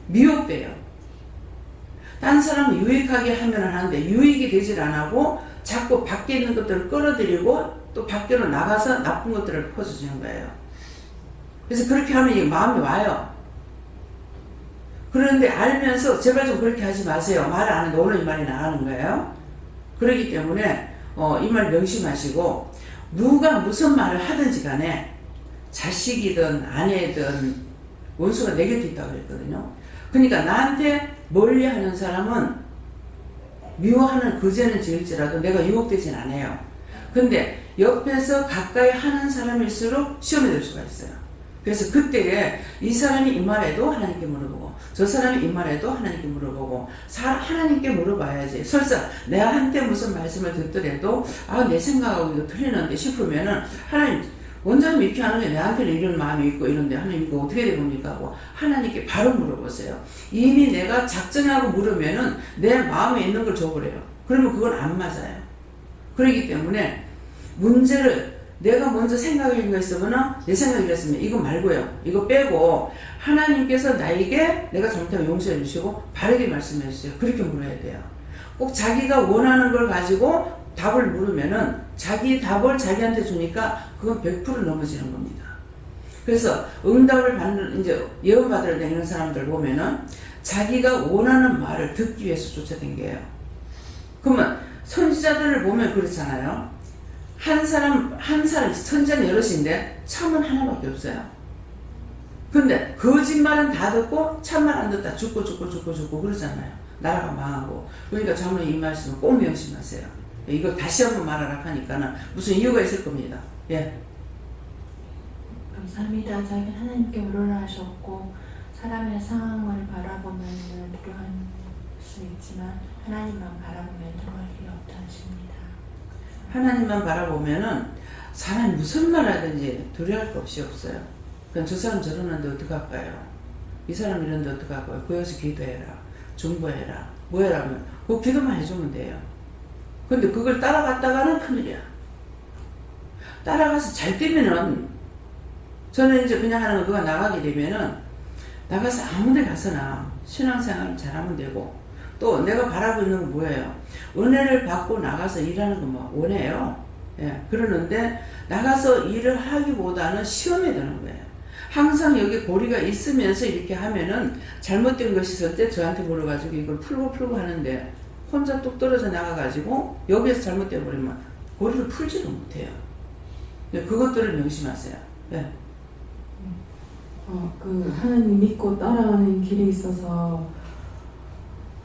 미혹돼요. 딴 사람 유익하게 하면 하는데 유익이 되질 안 하고 자꾸 밖에 있는 것들을 끌어들이고 또 밖으로 나가서 나쁜 것들을 퍼주시는 거예요. 그래서 그렇게 하면 이 마음이 와요. 그런데 알면서 제발 좀 그렇게 하지 마세요. 말을 안 해도 오늘 이 말이 나가는 거예요. 그렇기 때문에 이 말 명심하시고 누가 무슨 말을 하든지 간에 자식이든 아내든 원수가 내 곁에 있다고 그랬거든요. 그러니까 나한테 멀리하는 사람은 미워하는 그 죄는 지을지라도 내가 유혹되진 않아요. 근데 옆에서 가까이 하는 사람일수록 시험에 들 수가 있어요. 그래서 그때에 이 사람이 이 말해도 하나님께 물어보고 저 사람이 이 말해도 하나님께 물어보고 하나님께 물어봐야지. 설사 내가 한때 무슨 말씀을 듣더라도 내 생각하고 이거 틀리는데 싶으면은 하나님 원장님 이렇게 하는데 내한테는 이런 마음이 있고 이런데 하나님 이거 어떻게 된 겁니까? 하고 하나님께 바로 물어보세요. 이미 내가 작정하고 물으면은 내 마음에 있는 걸 줘버려요. 그러면 그건 안 맞아요. 그렇기 때문에 문제를 내가 먼저 생각이 있으면 내 생각이 있으면 이거 말고요. 이거 빼고 하나님께서 나에게 내가 잘못하면 용서해 주시고 바르게 말씀해 주세요. 그렇게 물어야 돼요. 꼭 자기가 원하는 걸 가지고 답을 물으면은 자기 답을 자기한테 주니까 그건 100% 넘어지는 겁니다. 그래서 응답을 받는 이제 예언 받을 때 있는 사람들 보면은 자기가 원하는 말을 듣기 위해서 쫓아다녀요. 그러면 선지자들을 보면 그렇잖아요. 한 사람 선지자는 여럿인데 참은 하나밖에 없어요. 근데 거짓말은 다 듣고 참말 안 듣다 죽고 그러잖아요. 나라가 망하고. 그러니까 장로님 이 말씀을 꼭 명심하세요. 이거 다시 한번 말하라 하니까는 무슨 이유가 있을 겁니다. 예. 감사합니다. 자기는 하나님께 물어라 하셨고 사람의 상황을 바라보면 두려워할 수 있지만 하나님만 바라보면 두려워할 필요 없다 하십니다. 하나님만 바라보면은 사람이 무슨 말 하든지 두려워할 거 없이 없어요. 그럼 저 사람 저러는데 어떡할까요? 이 사람 이런데 어떡할까요? 거기서 기도해라. 중보해라. 뭐 해라면 그 기도만 해주면 돼요. 근데 그걸 따라갔다가는 큰일이야. 따라가서 잘 되면은 저는 이제 그냥 하는 거 그거 나가게 되면은 나가서 아무 데 가서나 신앙생활을 잘하면 되고 또 내가 바라고 있는 건 뭐예요? 은혜를 받고 나가서 일하는 건 뭐 원해요. 예, 그러는데 나가서 일을 하기보다는 시험에 드는 거예요. 항상 여기 고리가 있으면서 이렇게 하면은 잘못된 것이 있을 때 저한테 물어가지고 이걸 풀고 하는데 혼자 뚝 떨어져 나가가지고 여기에서 잘못돼 버리면 고리를 풀지를 못해요. 그것들을 명심하세요. 네. 그 하나님 믿고 따라가는 길에 있어서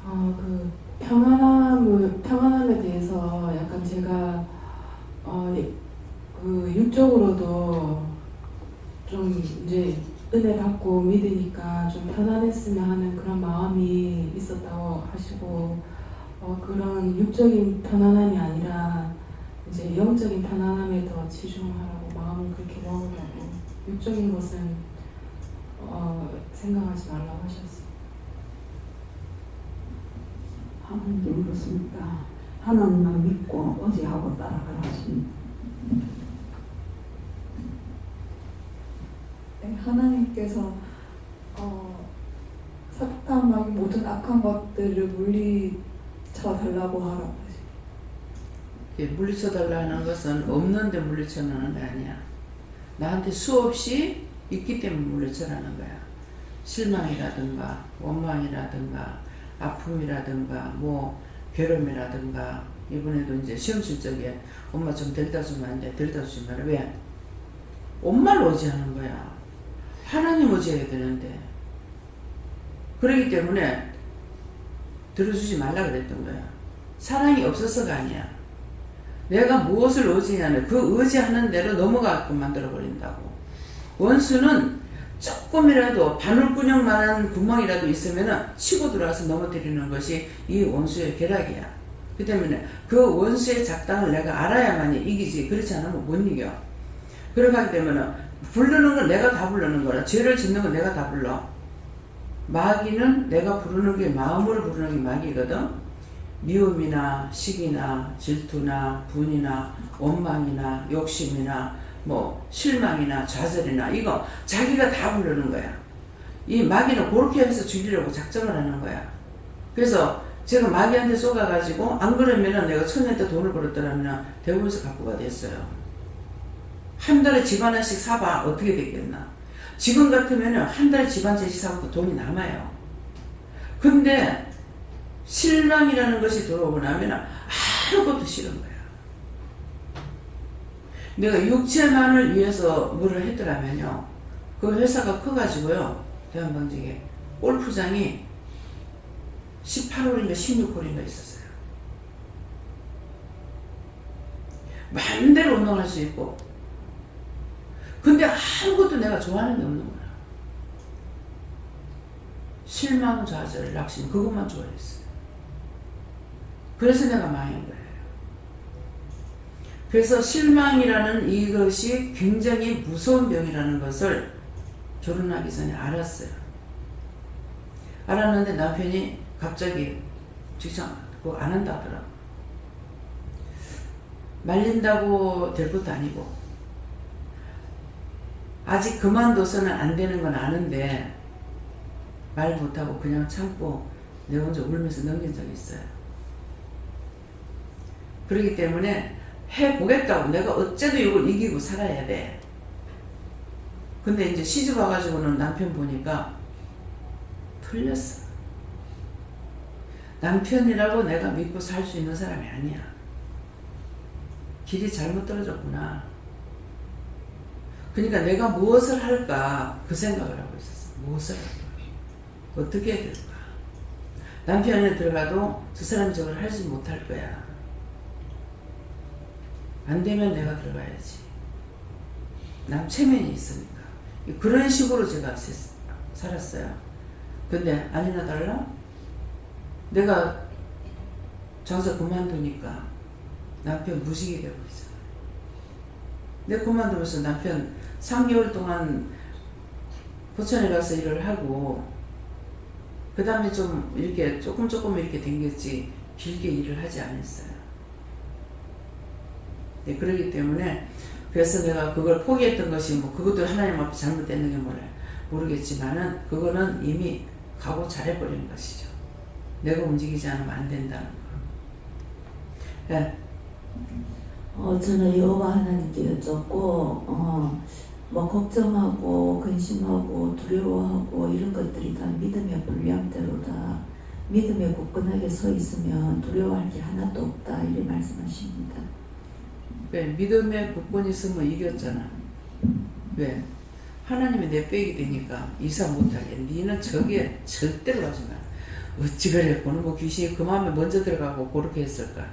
그 평안함에 대해서 약간 제가 그 육적으로도 좀 이제 은혜 받고 믿으니까 좀 편안했으면 하는 그런 마음이 있었다고 하시고 그런 육적인 편안함이 아니라 이제 영적인 편안함에 더 치중하라고 마음을 그렇게 먹으라고 육적인 것은 생각하지 말라고 하셨어요. 하나님 그렇습니까? 하나님만 믿고 의지하고 따라가라 하십니다. 네, 하나님께서 사탄마귀 모든 악한 것들을 물리쳐 달라고 하라고 하십니다. 물리쳐 달라는 것은 없는데 물리쳐라는 게 아니야. 나한테 수없이 있기 때문에 물리쳐라는 거야. 실망이라든가 원망이라든가 아픔이라든가 뭐 괴로움이라든가 이번에도 이제 시험 칠 적에 엄마 좀 데려다 주면 안 돼. 데려다 주지 마라. 왜? 엄마를 의지하는 거야. 하나님 의지해야 되는데. 그렇기 때문에 들어주지 말라 그랬던 거야. 사랑이 없어서가 아니야. 내가 무엇을 의지하냐면 그 의지하는 대로 넘어가게끔 만들어버린다고. 원수는 조금이라도 바늘구멍만한 구멍이라도 있으면 치고 들어와서 넘어뜨리는 것이 이 원수의 계략이야. 그 때문에 그 원수의 작당을 내가 알아야만이 이기지. 그렇지 않으면 못 이겨. 그러기 때문에 부르는 건 내가 다 부르는 거라. 죄를 짓는 건 내가 다 불러. 마귀는 내가 부르는 게 마음으로 부르는 게 마귀거든. 미움이나 시기나 질투나 분이나 원망이나 욕심이나 뭐 실망이나 좌절이나 이거 자기가 다 부르는 거야. 이 마귀는 그렇게 해서 죽이려고 작정을 하는 거야. 그래서 제가 마귀한테 쏘가가지고 안 그러면은 내가 천년때 돈을 벌었더라면 대구에서 갖고가 됐어요. 한 달에 집 하나씩 사봐. 어떻게 되겠나. 지금 같으면은 한 달에 집 한 채씩 사고 돈이 남아요. 근데 실망이라는 것이 들어오고 나면 아무것도 싫은 거야. 내가 육체만을 위해서 뭐를 했더라면요. 그 회사가 커가지고요. 대한방직에 골프장이 18홀인가 16홀인가 있었어요. 마음대로 운동할 수 있고. 근데 아무것도 내가 좋아하는 게 없는 거야. 실망, 좌절, 낙심 그것만 좋아했어요. 그래서 내가 망한 거예요. 그래서 실망이라는 이것이 굉장히 무서운 병이라는 것을 결혼하기 전에 알았어요. 알았는데 남편이 갑자기 직장 그거 안 한다 하더라고. 말린다고 될 것도 아니고 아직 그만둬서는 안 되는 건 아는데 말 못하고 그냥 참고 내 혼자 울면서 넘긴 적이 있어요. 그렇기 때문에 해보겠다고 내가 어째도 이걸 이기고 살아야 돼. 근데 이제 시집 와가지고는 남편 보니까 틀렸어. 남편이라고 내가 믿고 살 수 있는 사람이 아니야. 길이 잘못 떨어졌구나. 그러니까 내가 무엇을 할까 그 생각을 하고 있었어. 무엇을 할까? 어떻게 해야 될까? 남편에 들어가도 저 사람이 저걸 하지 못할 거야. 안 되면 내가 들어가야지. 남 체면이 있으니까. 그런 식으로 제가 살았어요. 근데 아니나 달라? 내가 장사 그만두니까 남편 무식이 되고 있어. 내가 그만두면서 남편 3개월 동안 포천에 가서 일을 하고 그 다음에 좀 이렇게 조금 이렇게 댕겼지 길게 일을 하지 않았어요. 네, 그렇기 때문에 그래서 내가 그걸 포기했던 것이 뭐 그것도 하나님 앞에 잘못됐는 게 모르겠지만은 그거는 이미 각오 잘해버리는 것이죠. 내가 움직이지 않으면 안 된다는 거. 네. 저는 여호와 하나님께 여쭙고 뭐 걱정하고 근심하고 두려워하고 이런 것들이 다 믿음의 분량대로다. 믿음에 굳건하게 서 있으면 두려워할 게 하나도 없다. 이렇게 말씀하십니다. 왜? 믿음에 굳건히 있으면 이겼잖아. 왜? 하나님이 내 빼기 되니까 이사 못하게. 니는 저기에 절대로 가지 마. 어찌 그랬고는 뭐 귀신이 그 마음에 먼저 들어가고 그렇게 했을까.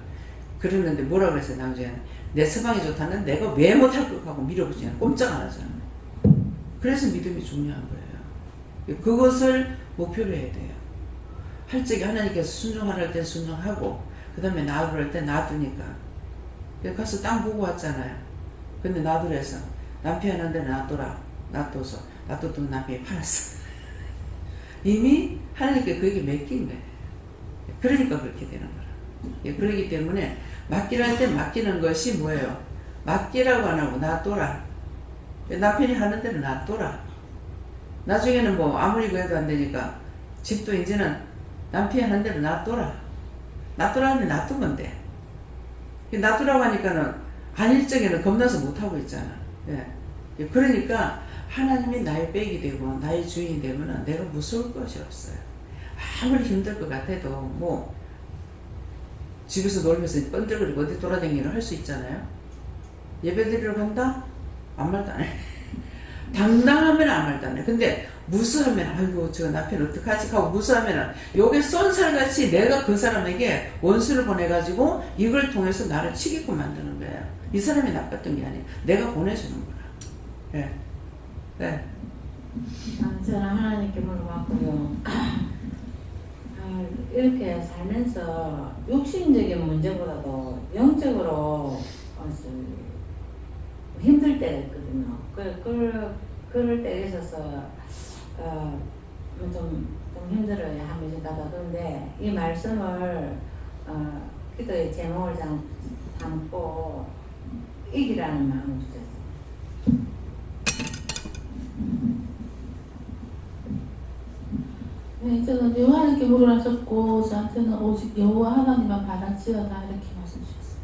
그러는데 뭐라 그랬어요 나중에는. 내 서방이 좋다는 내가 왜 못할 것 하고 밀어붙이냐. 꼼짝 안 하잖아. 그래서 믿음이 중요한 거예요. 그것을 목표로 해야 돼요. 할 적에 하나님께서 순종하라 할 때 순종하고 그 다음에 놔두라 할 때 놔두니까. 가서 땅 보고 왔잖아요. 근데 놔두래서 남편한테 놔둬라. 놔둬서 놔뒀더니 남편이 팔았어. 이미 하나님께 그에게 맡긴 거예요. 그러니까 그렇게 되는 거라. 그러기 때문에 맡기라 할 때 맡기는 것이 뭐예요? 맡기라고 안 하고 놔둬라. 남편이 하는 대로 놔둬라. 나중에는 뭐 아무리 그래도 안 되니까 집도 이제는 남편이 하는 대로 놔둬라. 놔둬라 하면 놔두면 돼. 놔두라고 하니까는 아닐 적에는 겁나서 못하고 있잖아. 예. 그러니까 하나님이 나의 백이 되고 나의 주인이 되면 내가 무서울 것이 없어요. 아무리 힘들 것 같아도 뭐 집에서 놀면서 번들거리고 어디 돌아다니기를 할 수 있잖아요. 예배 드리러 간다? 아무 말도 안 해. 당당하면 아무 말도 안 해. 근데 무수하면 아이고 저 남편 어떡하지 하고 무수하면 요게 쏜살같이 내가 그 사람에게 원수를 보내가지고 이걸 통해서 나를 치게끔 만드는 거예요. 이 사람이 나빴던 게 아니에요. 내가 보내주는 거야. 네. 네. 저는 하나님께 물어봤고요. 이렇게 살면서 육신적인 문제보다도 영적으로 힘들 때가 있거든요. 그럴 때에 있어서 좀 힘들어요 하면서 나가던데 이 말씀을 기도의 제목을 담고 이기라는 마음을 주셨어요. 네, 저는 여호와 하나님께 물어하셨고 저한테는 오직 여호와 하나님만 바라지어다 이렇게 말씀 주셨어요.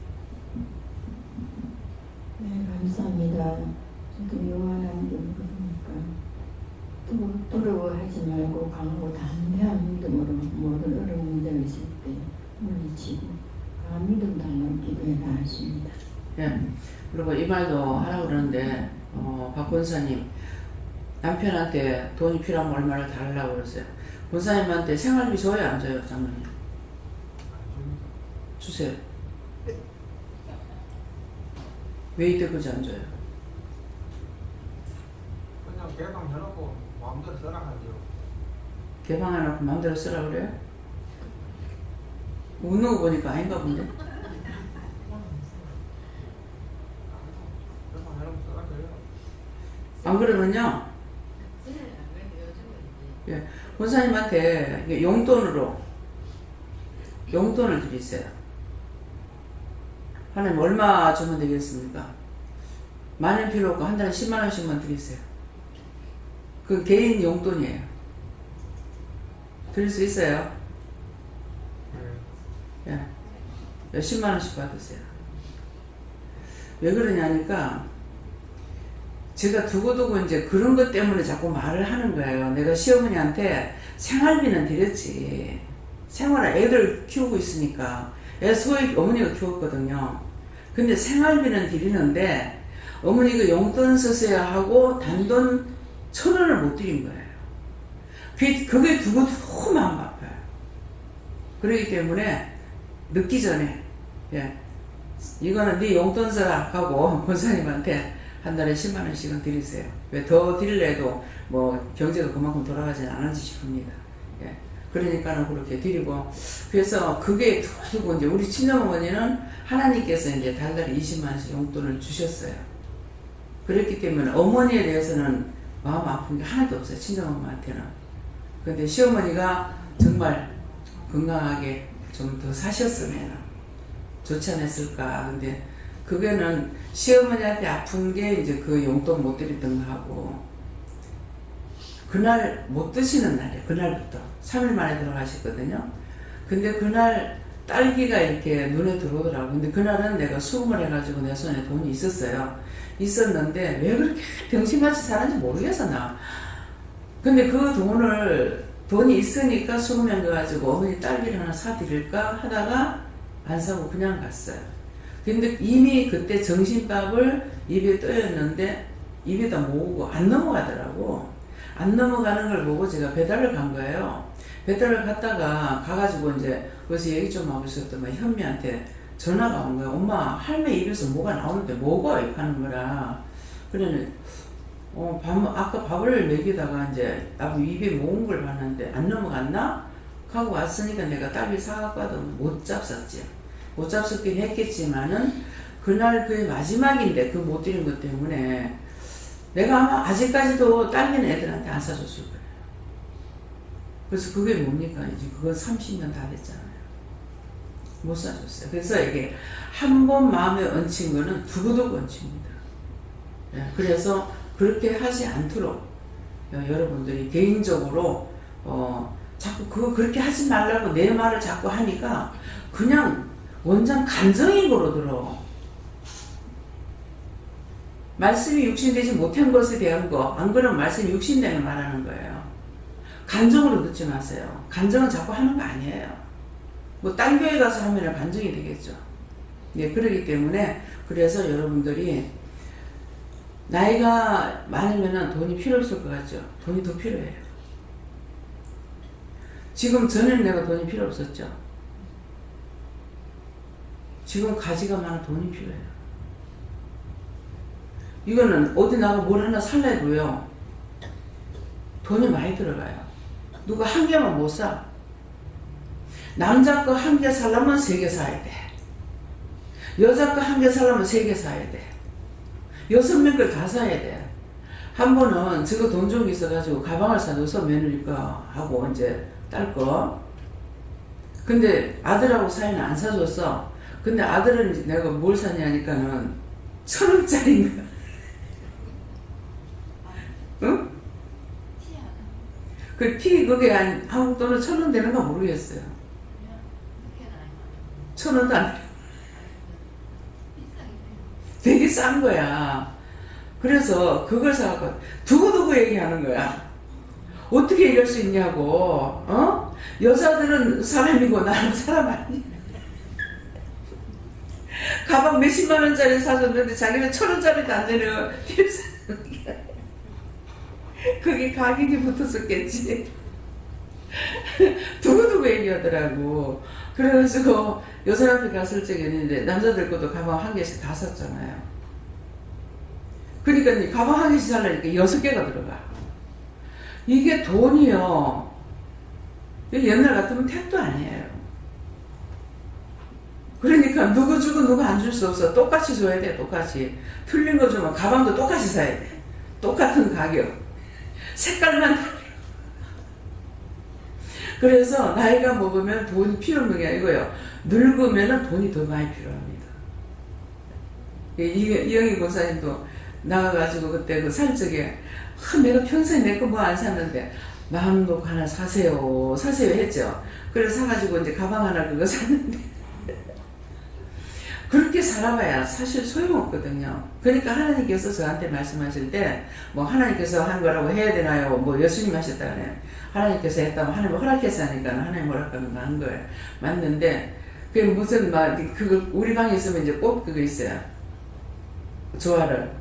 네, 감사합니다. 저도 여호와 하나님께 물으니까 두려워하지 말고 강하고 담대한 믿음으로 모든 어려운 문제를 있을 때 물리치고 강한 믿음 달라는 기도에 나았습니다. 예. 그리고 이 말도 하라고 그러는데 박 권사님 남편한테 돈이 필요하면 얼마를 달라고 그랬어요. 권사님한테 생활비 줘요 안 줘요 장모님? 주세요. 왜 이때까지 안 줘요? 그냥 개방해놓고 마음대로 써라 하죠. 개방해놓고 마음대로 쓰라 그래요? 웃는 거 보니까 아닌가 본데? 개방해놓고 써라 그래요. 안 그러면요, 예, 권사님한테 이게 용돈을 드리세요. 하나님 얼마 주면 되겠습니까? 많이 필요 없고 한 달에 10만 원씩만 드리세요. 그 개인 용돈이에요. 드릴 수 있어요? 예, 10만 원씩 받으세요. 왜 그러냐니까 제가 두고두고 이제 그런 것 때문에 자꾸 말을 하는 거예요. 내가 시어머니한테 생활비는 드렸지. 생활을 애들 키우고 있으니까. 애 소위 어머니가 키웠거든요. 근데 생활비는 드리는데 어머니가 용돈 쓰셔야 하고 단돈 1,000원을 못 드린 거예요. 그게 두고두고 마음 아파요. 그렇기 때문에 늦기 전에, 예, 이거는 네 용돈 써라 하고 권사님한테 한 달에 10만 원씩은 드리세요. 왜 더 드리려도 뭐 경제가 그만큼 돌아가지 않은지 싶습니다. 예. 그러니까는 그렇게 드리고, 그래서 그게 두고 이제 우리 친정어머니는 하나님께서 이제 달달이 20만 원씩 용돈을 주셨어요. 그렇기 때문에 어머니에 대해서는 마음 아픈 게 하나도 없어요. 친정엄마한테는. 근데 시어머니가 정말 건강하게 좀 더 사셨으면 좋지 않았을까. 근데 그거는 시어머니한테 아픈 게 이제 그 용돈 못 드렸던 거하고, 그날 못 드시는 날이에요. 그날부터 3일 만에 돌아가셨거든요. 근데 그날 딸기가 이렇게 눈에 들어오더라고. 근데 그날은 내가 수금을 해가지고 내 손에 돈이 있었는데 왜 그렇게 병신같이 살았는지 모르겠어 나. 근데 그 돈이 있으니까 수금해 가지고 어머니 딸기를 하나 사드릴까 하다가 안 사고 그냥 갔어요. 근데 이미 그때 정신밥을 입에 떠였는데 입에다 모으고 안 넘어가더라고. 안 넘어가는 걸 보고 제가 배달을 간 거예요. 배달을 갔다가 가가지고 이제 그래서 얘기 좀 하고 있었더니 현미한테 전화가 온 거야. 엄마 할매 입에서 뭐가 나오는데 뭐가 이렇게 하는 거라. 그러니 아까 밥을 먹이다가 이제 나도 입에 모은 걸 봤는데 안 넘어갔나? 하고 왔으니까 내가 딸기 사갖고 와도 못 잡섰지. 못 잡섰긴 했겠지만은 그날 그게 마지막인데 그 못 드린 것 때문에 내가 아마 아직까지도 딸기는 애들한테 안 사줬을 거예요. 그래서 그게 뭡니까? 이제 그건 30년 다 됐잖아요. 못 사줬어요. 그래서 이게 한 번 마음에 얹힌 거는 두고두고 얹힙니다. 예, 그래서 그렇게 하지 않도록 여러분들이 개인적으로 자꾸 그렇게 하지 말라고 내 말을 자꾸 하니까 그냥 원장 감정입으로 들어. 말씀이 육신되지 못한 것에 대한 거, 안 그러면 말씀이 육신되는 말하는 거예요. 감정으로 듣지 마세요. 감정은 자꾸 하는 거 아니에요. 뭐 딴 교회 가서 하면 감정이 되겠죠. 예, 그러기 때문에 그래서 여러분들이 나이가 많으면 돈이 필요 없을 것 같죠. 돈이 더 필요해요. 지금 전에는 내가 돈이 필요 없었죠. 지금 가지가 많아 돈이 필요해요. 이거는 어디 나가 뭘 하나 살래도요 돈이 많이 들어가요. 누가 한 개만 못 사. 남자 거 한 개 살려면 3개 사야 돼. 여자 거 한 개 살려면 3개 사야 돼. 6명 걸 다 사야 돼. 한 번은 저거 돈 좀 있어가지고 가방을 사줘서 며느리 거 하고 이제 딸 거. 근데 아들하고 사이는 안 사줬어. 근데 아들은 이제 내가 뭘 사냐니까는 1,000원짜리인가. 응? 그 티 그게 한국 돈으로 1,000원 되는가 모르겠어요. 1,000원도 안 돼. 되게 싼 거야. 그래서 그걸 사갖고 두고두고 얘기하는 거야. 어떻게 얘기할 수 있냐고. 여자들은 사람이고 나는 사람 아니야. 가방 몇십만 원짜리 사줬는데 자기는 1,000원짜리도 안 되는 티를 사줬는데 그게 가격이 붙었었겠지. 두고두고 얘기하더라고. 그래가지고 여자 앞에 갔을 적에 있는데 남자들 것도 가방 한 개씩 다 샀잖아요. 그러니까 이 가방 한 개씩 살라니까 6개가 들어가. 이게 돈이요. 옛날 같으면 택도 아니에요. 그러니까 누구 주고 누구 안 줄 수 없어. 똑같이 줘야 돼. 똑같이. 틀린 거 주면 가방도 똑같이 사야 돼. 똑같은 가격. 색깔만 달라. 그래서 나이가 먹으면 돈이 필요 없는 게 아니고요. 늙으면 돈이 더 많이 필요합니다. 이영희 권사님도 나가가지고 그때 그 살적에 내가 평소에 내 거 뭐 안 샀는데 마음 놓고 하나 사세요 했죠. 그래서 사가지고 이제 가방 하나 그거 샀는데 그렇게 살아봐야 사실 소용없거든요. 그러니까 하나님께서 저한테 말씀하실 때 뭐 하나님께서 한 거라고 해야 되나요? 뭐 예수님 하셨다 그래요. 하나님께서 했다면 하나님 허락해서 하니까 하나님 허락하면 한 거예요. 맞는데 그게 무슨 막 그거 우리 방에 있으면 이제 꼭 그거 있어요. 조화를.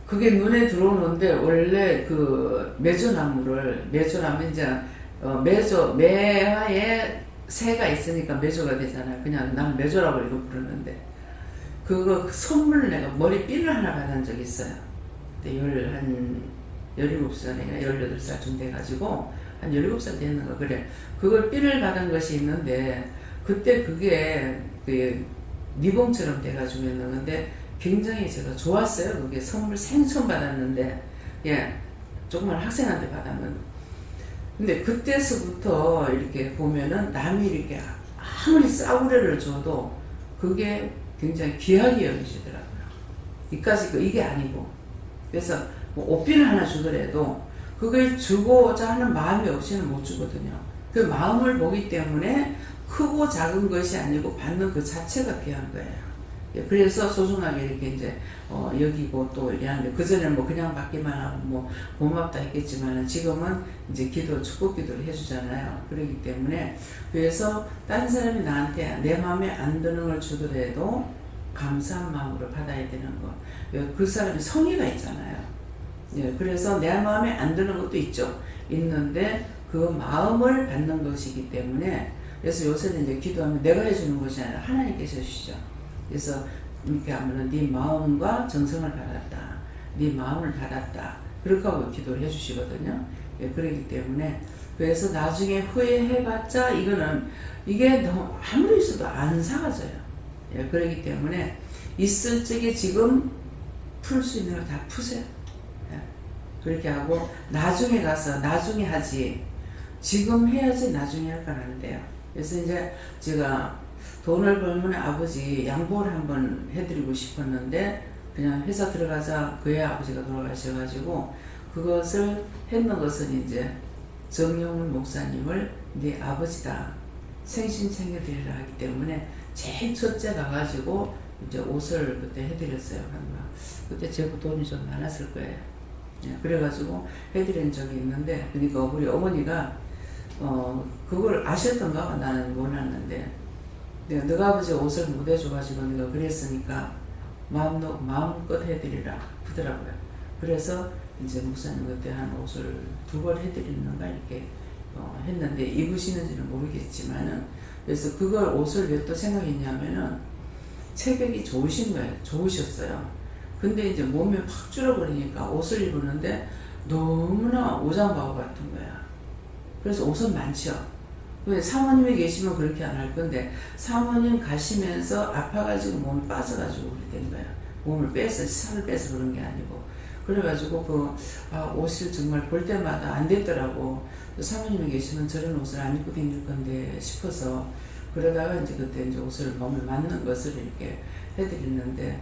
그게 눈에 들어오는데 원래 그 메조나무를 메조나무 이제 매화에 새가 있으니까 메조가 되잖아요. 그냥 난 메조라고 이거 부르는데 그거 선물 내가 머리핀을 하나 받은 적이 있어요. 그때 한 17살인가 18살쯤 돼가지고 한 17살 됐는가 그래. 그걸 핀을 받은 것이 있는데 그때 그게 그 리봉처럼 돼가지고 있는 건데 굉장히 제가 좋았어요. 그게 선물 생처음 받았는데 예 조그만 학생한테 받았는데 근데 그때서부터 이렇게 보면은 남이 이렇게 아무리 싸구려를 줘도 그게 굉장히 귀하게 여기시더라고요. 이까짓 이게 아니고 그래서 뭐 옷비를 하나 주더라도 그걸 주고자 하는 마음이 없이는 못 주거든요. 그 마음을 보기 때문에 크고 작은 것이 아니고 받는 그 자체가 귀한 거예요. 그래서 소중하게 이렇게 이제 여기고 또 이래하는데 그전에는 뭐 그냥 받기만 하고 뭐 고맙다 했겠지만 지금은 이제 기도 축복 기도를 해주잖아요. 그렇기 때문에 그래서 다른 사람이 나한테 내 마음에 안 드는 걸 주더라도 감사한 마음으로 받아야 되는 거. 그 사람이 성의가 있잖아요. 예, 그래서 내 마음에 안 드는 것도 있죠. 있는데 그 마음을 받는 것이기 때문에 그래서 요새는 이제 기도하면 내가 해주는 것이 아니라 하나님께서 해주시죠. 그래서 이렇게 하면은 네 마음과 정성을 받았다. 네 마음을 받았다. 그렇게 하고 기도를 해주시거든요. 예, 그렇기 때문에 그래서 나중에 후회해봤자 이게 너무 아무리 있어도 안 사라져요. 예, 그렇기 때문에 있을 적에 지금 풀 수 있는 걸 다 푸세요. 예, 그렇게 하고 나중에 가서 나중에 하지 지금 해야지 나중에 할 건 안 돼요. 그래서 이제 제가 돈을 벌면 아버지 양보를 한번 해드리고 싶었는데 그냥 회사 들어가자 그의 아버지가 돌아가셔가지고 그것을 했는 것은 이제 정영훈 목사님을 네 아버지다 생신 챙겨드리라 하기 때문에 제일 첫째 가가지고 이제 옷을 그때 해드렸어요. 그때 제법 돈이 좀 많았을 거예요. 예, 그래가지고 해드린 적이 있는데 그러니까 우리 어머니가 그걸 아셨던가 봐. 나는 몰랐는데 내가 너가 아버지 옷을 못 해줘가지고 내가 그랬으니까 마음껏 해드리라 하더라고요. 그래서 이제 목사님 그때 한 옷을 2벌 해드리는가 이렇게 했는데 입으시는지는 모르겠지만은 그래서 그걸 옷을 왜 또 생각했냐면은 체격이 좋으신 거예요. 좋으셨어요. 근데 이제 몸이 확 줄어버리니까 옷을 입었는데 너무나 오장바오 같은 거야. 그래서 옷은 많죠. 사모님이 계시면 그렇게 안 할 건데 사모님 가시면서 아파가지고 몸이 빠져가지고 그렇게 된 거야. 몸을 빼서 살을 빼서 그런 게 아니고 그래가지고 옷을 정말 볼 때마다 안 됐더라고. 사모님이 계시면 저런 옷을 안 입고 다닐 건데 싶어서 그러다가 이제 그때 이제 옷을 몸에 맞는 것을 이렇게 해드리는데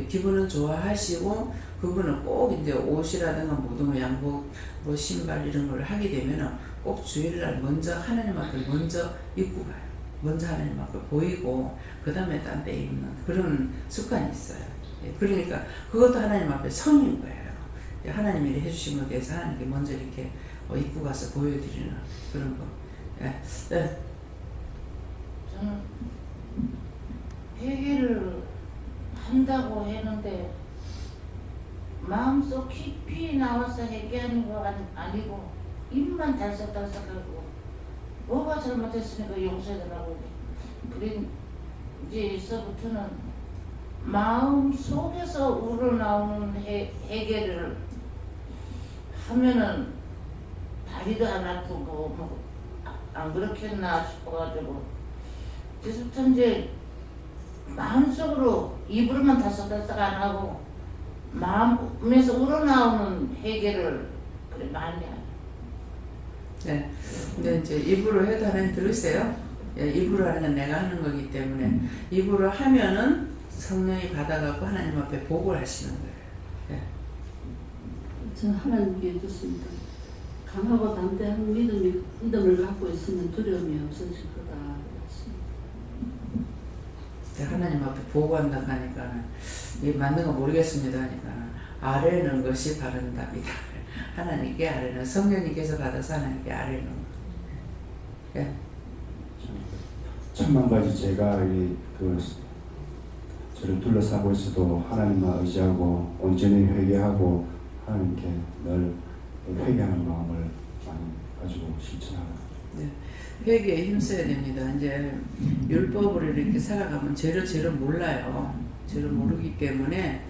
기분은 좋아하시고 그분은 꼭 이제 옷이라든가 모든 거 양복 뭐 신발 이런 걸 하게 되면은 꼭 주일날 먼저 하나님 앞에 먼저 입고 가요. 먼저 하나님 앞에 보이고 그 다음에 딴 데 입는 그런 습관이 있어요. 예, 그러니까 그것도 하나님 앞에 성인 거예요. 예, 하나님이 해주신 것에 대해서 하나님께 먼저 이렇게 입고 가서 보여드리는 그런 거. 예. 네. 저는 회개를 한다고 했는데 마음속 깊이 나와서 회개하는 거 아니고 입만 달싹달싹하고 뭐가 잘못했으니까 용서해달라고 그래 이제서부터는 마음 속에서 우러나오는 해결을 하면은 다리도 안 아프고 뭐 안 그렇겠나 싶어가지고 그래서 이제 마음속으로 입으로만 다싹다싹 안 하고 마음에서 우러나오는 해결을 그래 많이 해요. 네. 근데 이제 입으로 해도 하나님 들으세요? 예, 입으로 하는 건 내가 하는 거기 때문에 입으로 하면은 성령이 받아갖고 하나님 앞에 보고를 하시는 거예요. 예. 저는 하나님께 듣습니다. 강하고 담대한 믿음을 갖고 있으면 두려움이 없어질 거다. 하나님 앞에 보고한다고 하니까 이게 맞는 거 모르겠습니다 하니까 아뢰는 것이 바른 답이다. 하나님께 아뢰는 성령님께서 받아서 하나님께 아뢰는 거. 예. 천만 가지 제가 저를 둘러싸고 있어도 하나님만 의지하고 온전히 회개하고 하나님께 늘 회개하는 마음을 많이 가지고 실천하고. 네. 회개에 힘써야 됩니다. 이제 율법으로 이렇게 살아가면 죄를 몰라요. 죄를 모르기 때문에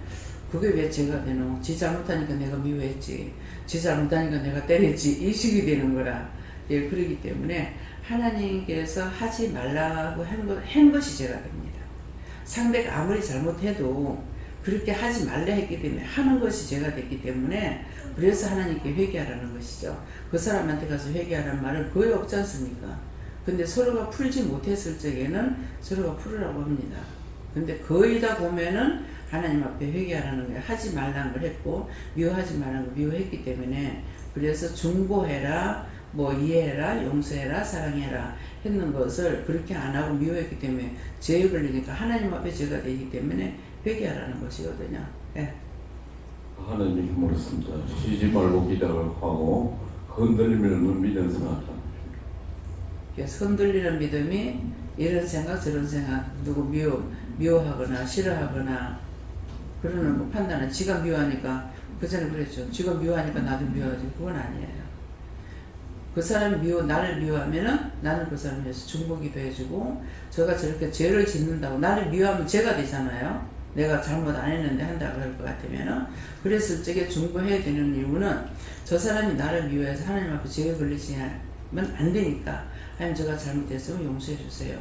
그게 왜 죄가 되노? 지 잘못하니까 내가 미워했지. 지 잘못하니까 내가 때렸지. 이 식이 되는 거라. 예, 그러기 때문에 하나님께서 하지 말라고 한 것이 죄가 됩니다. 상대가 아무리 잘못해도 그렇게 하지 말라 했기 때문에 하는 것이 죄가 됐기 때문에 그래서 하나님께 회개하라는 것이죠. 그 사람한테 가서 회개하라는 말은 거의 없지 않습니까? 근데 서로가 풀지 못했을 적에는 서로가 풀으라고 합니다. 근데 거의 다 보면은 하나님 앞에 회개하라는 거예요. 하지 말라는 걸 했고 미워하지 말라는 걸 미워했기 때문에 그래서 중보해라, 뭐 이해해라, 용서해라, 사랑해라 했는 것을 그렇게 안 하고 미워했기 때문에 죄에 걸리니까 하나님 앞에 죄가 되기 때문에 회개하라는 것이거든요. 예. 하나님의 힘으로 씁니다. 쉬지 말고 기도하고 흔들리면 믿음 생각한다. 그래서 흔들리는 믿음이 이런 생각 저런 생각 누구 미워하거나 싫어하거나 그러는 거 판단은 지가 미워하니까 그전에 그랬죠. 지가 미워하니까 나도 미워하지. 그건 아니에요. 그 사람이 나를 미워하면은 나는 그 사람을 위해서 중보기도 해주고 저가 저렇게 죄를 짓는다고 나를 미워하면 죄가 되잖아요. 내가 잘못 안 했는데 한다고 할 것 같으면은 그랬을 적에 중보해야 되는 이유는 저 사람이 나를 미워해서 하나님 앞에 죄에 걸리시면 안 되니까 하나님 제가 잘못했으면 용서해 주세요.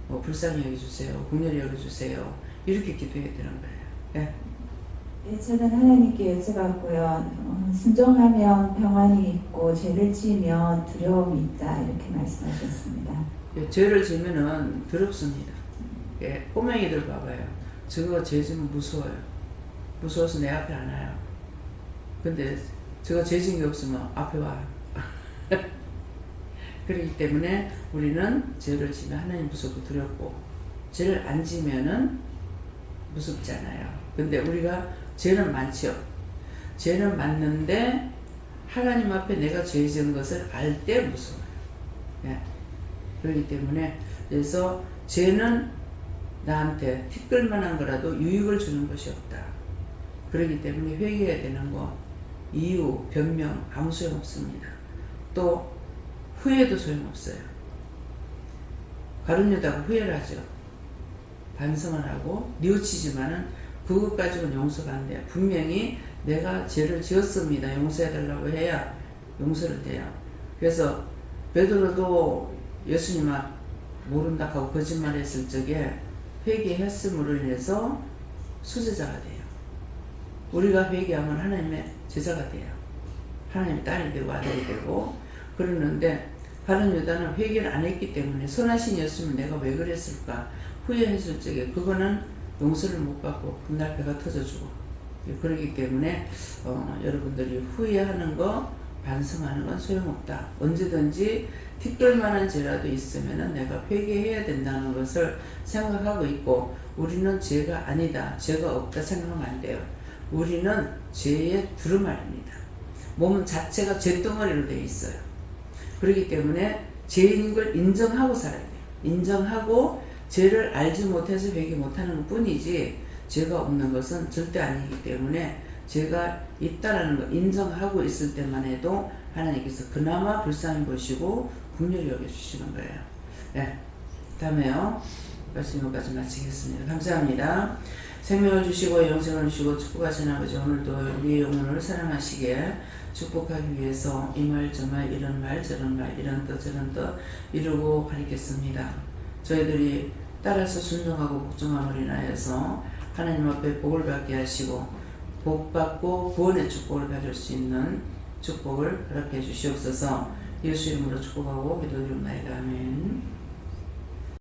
뭐 불쌍히 여겨주세요. 긍휼히 여겨주세요. 이렇게 기도해야 되는 거예요. 예. 예, 저는 하나님께 여쭤봤고요. 순종하면 평안이 있고 죄를 지으면 두려움이 있다 이렇게 말씀하셨습니다. 예, 죄를 지으면은 두렵습니다. 예, 꼬맹이들 봐봐요. 저거 죄 지으면 무서워요. 무서워서 내 앞에 안 와요. 근데 저거 죄 지은 게 없으면 앞에 와. 그렇기 때문에 우리는 죄를 지면 하나님 무섭고 두렵고 죄를 안 지면은 무섭지 않아요. 근데 우리가 죄는 많죠. 죄는 많는데 하나님 앞에 내가 죄 지은 것을 알 때 무서워요. 예. 그렇기 때문에 그래서 죄는 나한테 티끌만한 거라도 유익을 주는 것이 없다. 그렇기 때문에 회개해야 되는 거 이유, 변명 아무 소용없습니다. 또 후회도 소용없어요. 가룟 유다가 후회를 하죠. 반성을 하고 뉘우치지만은 그것 가지고는 용서가 안 돼요. 분명히 내가 죄를 지었습니다. 용서해달라고 해야 용서를 돼요. 그래서 베드로도 예수님 앞 모른다 하고 거짓말했을 적에 회개했음으로 인해서 수제자가 돼요. 우리가 회개하면 하나님의 제자가 돼요. 하나님의 딸이 되고 아들이 되고 그러는데 가룟 유다는 회개를 안 했기 때문에 선하신 예수님은 내가 왜 그랬을까 후회했을 적에 그거는 용서를 못 받고 그날 배가 터져주고 그러기 때문에 여러분들이 후회하는 거 반성하는 건 소용없다. 언제든지 티끌만한 죄라도 있으면 내가 회개해야 된다는 것을 생각하고 있고 우리는 죄가 아니다. 죄가 없다 생각하면 안 돼요. 우리는 죄의 두루마리입니다. 몸 자체가 죄덩어리로 되어 있어요. 그렇기 때문에 죄인 걸 인정하고 살아야 돼요. 인정하고 죄를 알지 못해서 회개 못하는 것 뿐이지 죄가 없는 것은 절대 아니기 때문에 죄가 있다라는 거 인정하고 있을 때만 해도 하나님께서 그나마 불쌍히 보시고 긍휼히 여겨주시는 거예요. 네, 다음에요. 말씀 여기까지 마치겠습니다. 감사합니다. 생명을 주시고 영생을 주시고 축복하신 아버지, 오늘도 우리의 영혼을 사랑하시게 축복하기 위해서 이 말 저 말 이런 말 저런 말 이런 뜻 저런 뜻 이루고 가리겠습니다. 저희들이 따라서 순종하고 복종함으로 인하여서 하나님 앞에 복을 받게 하시고 복받고 구원의 축복을 받을 수 있는 축복을 허락해 주시옵소서. 예수 이름으로 축복하고 기도드립니다. 아멘.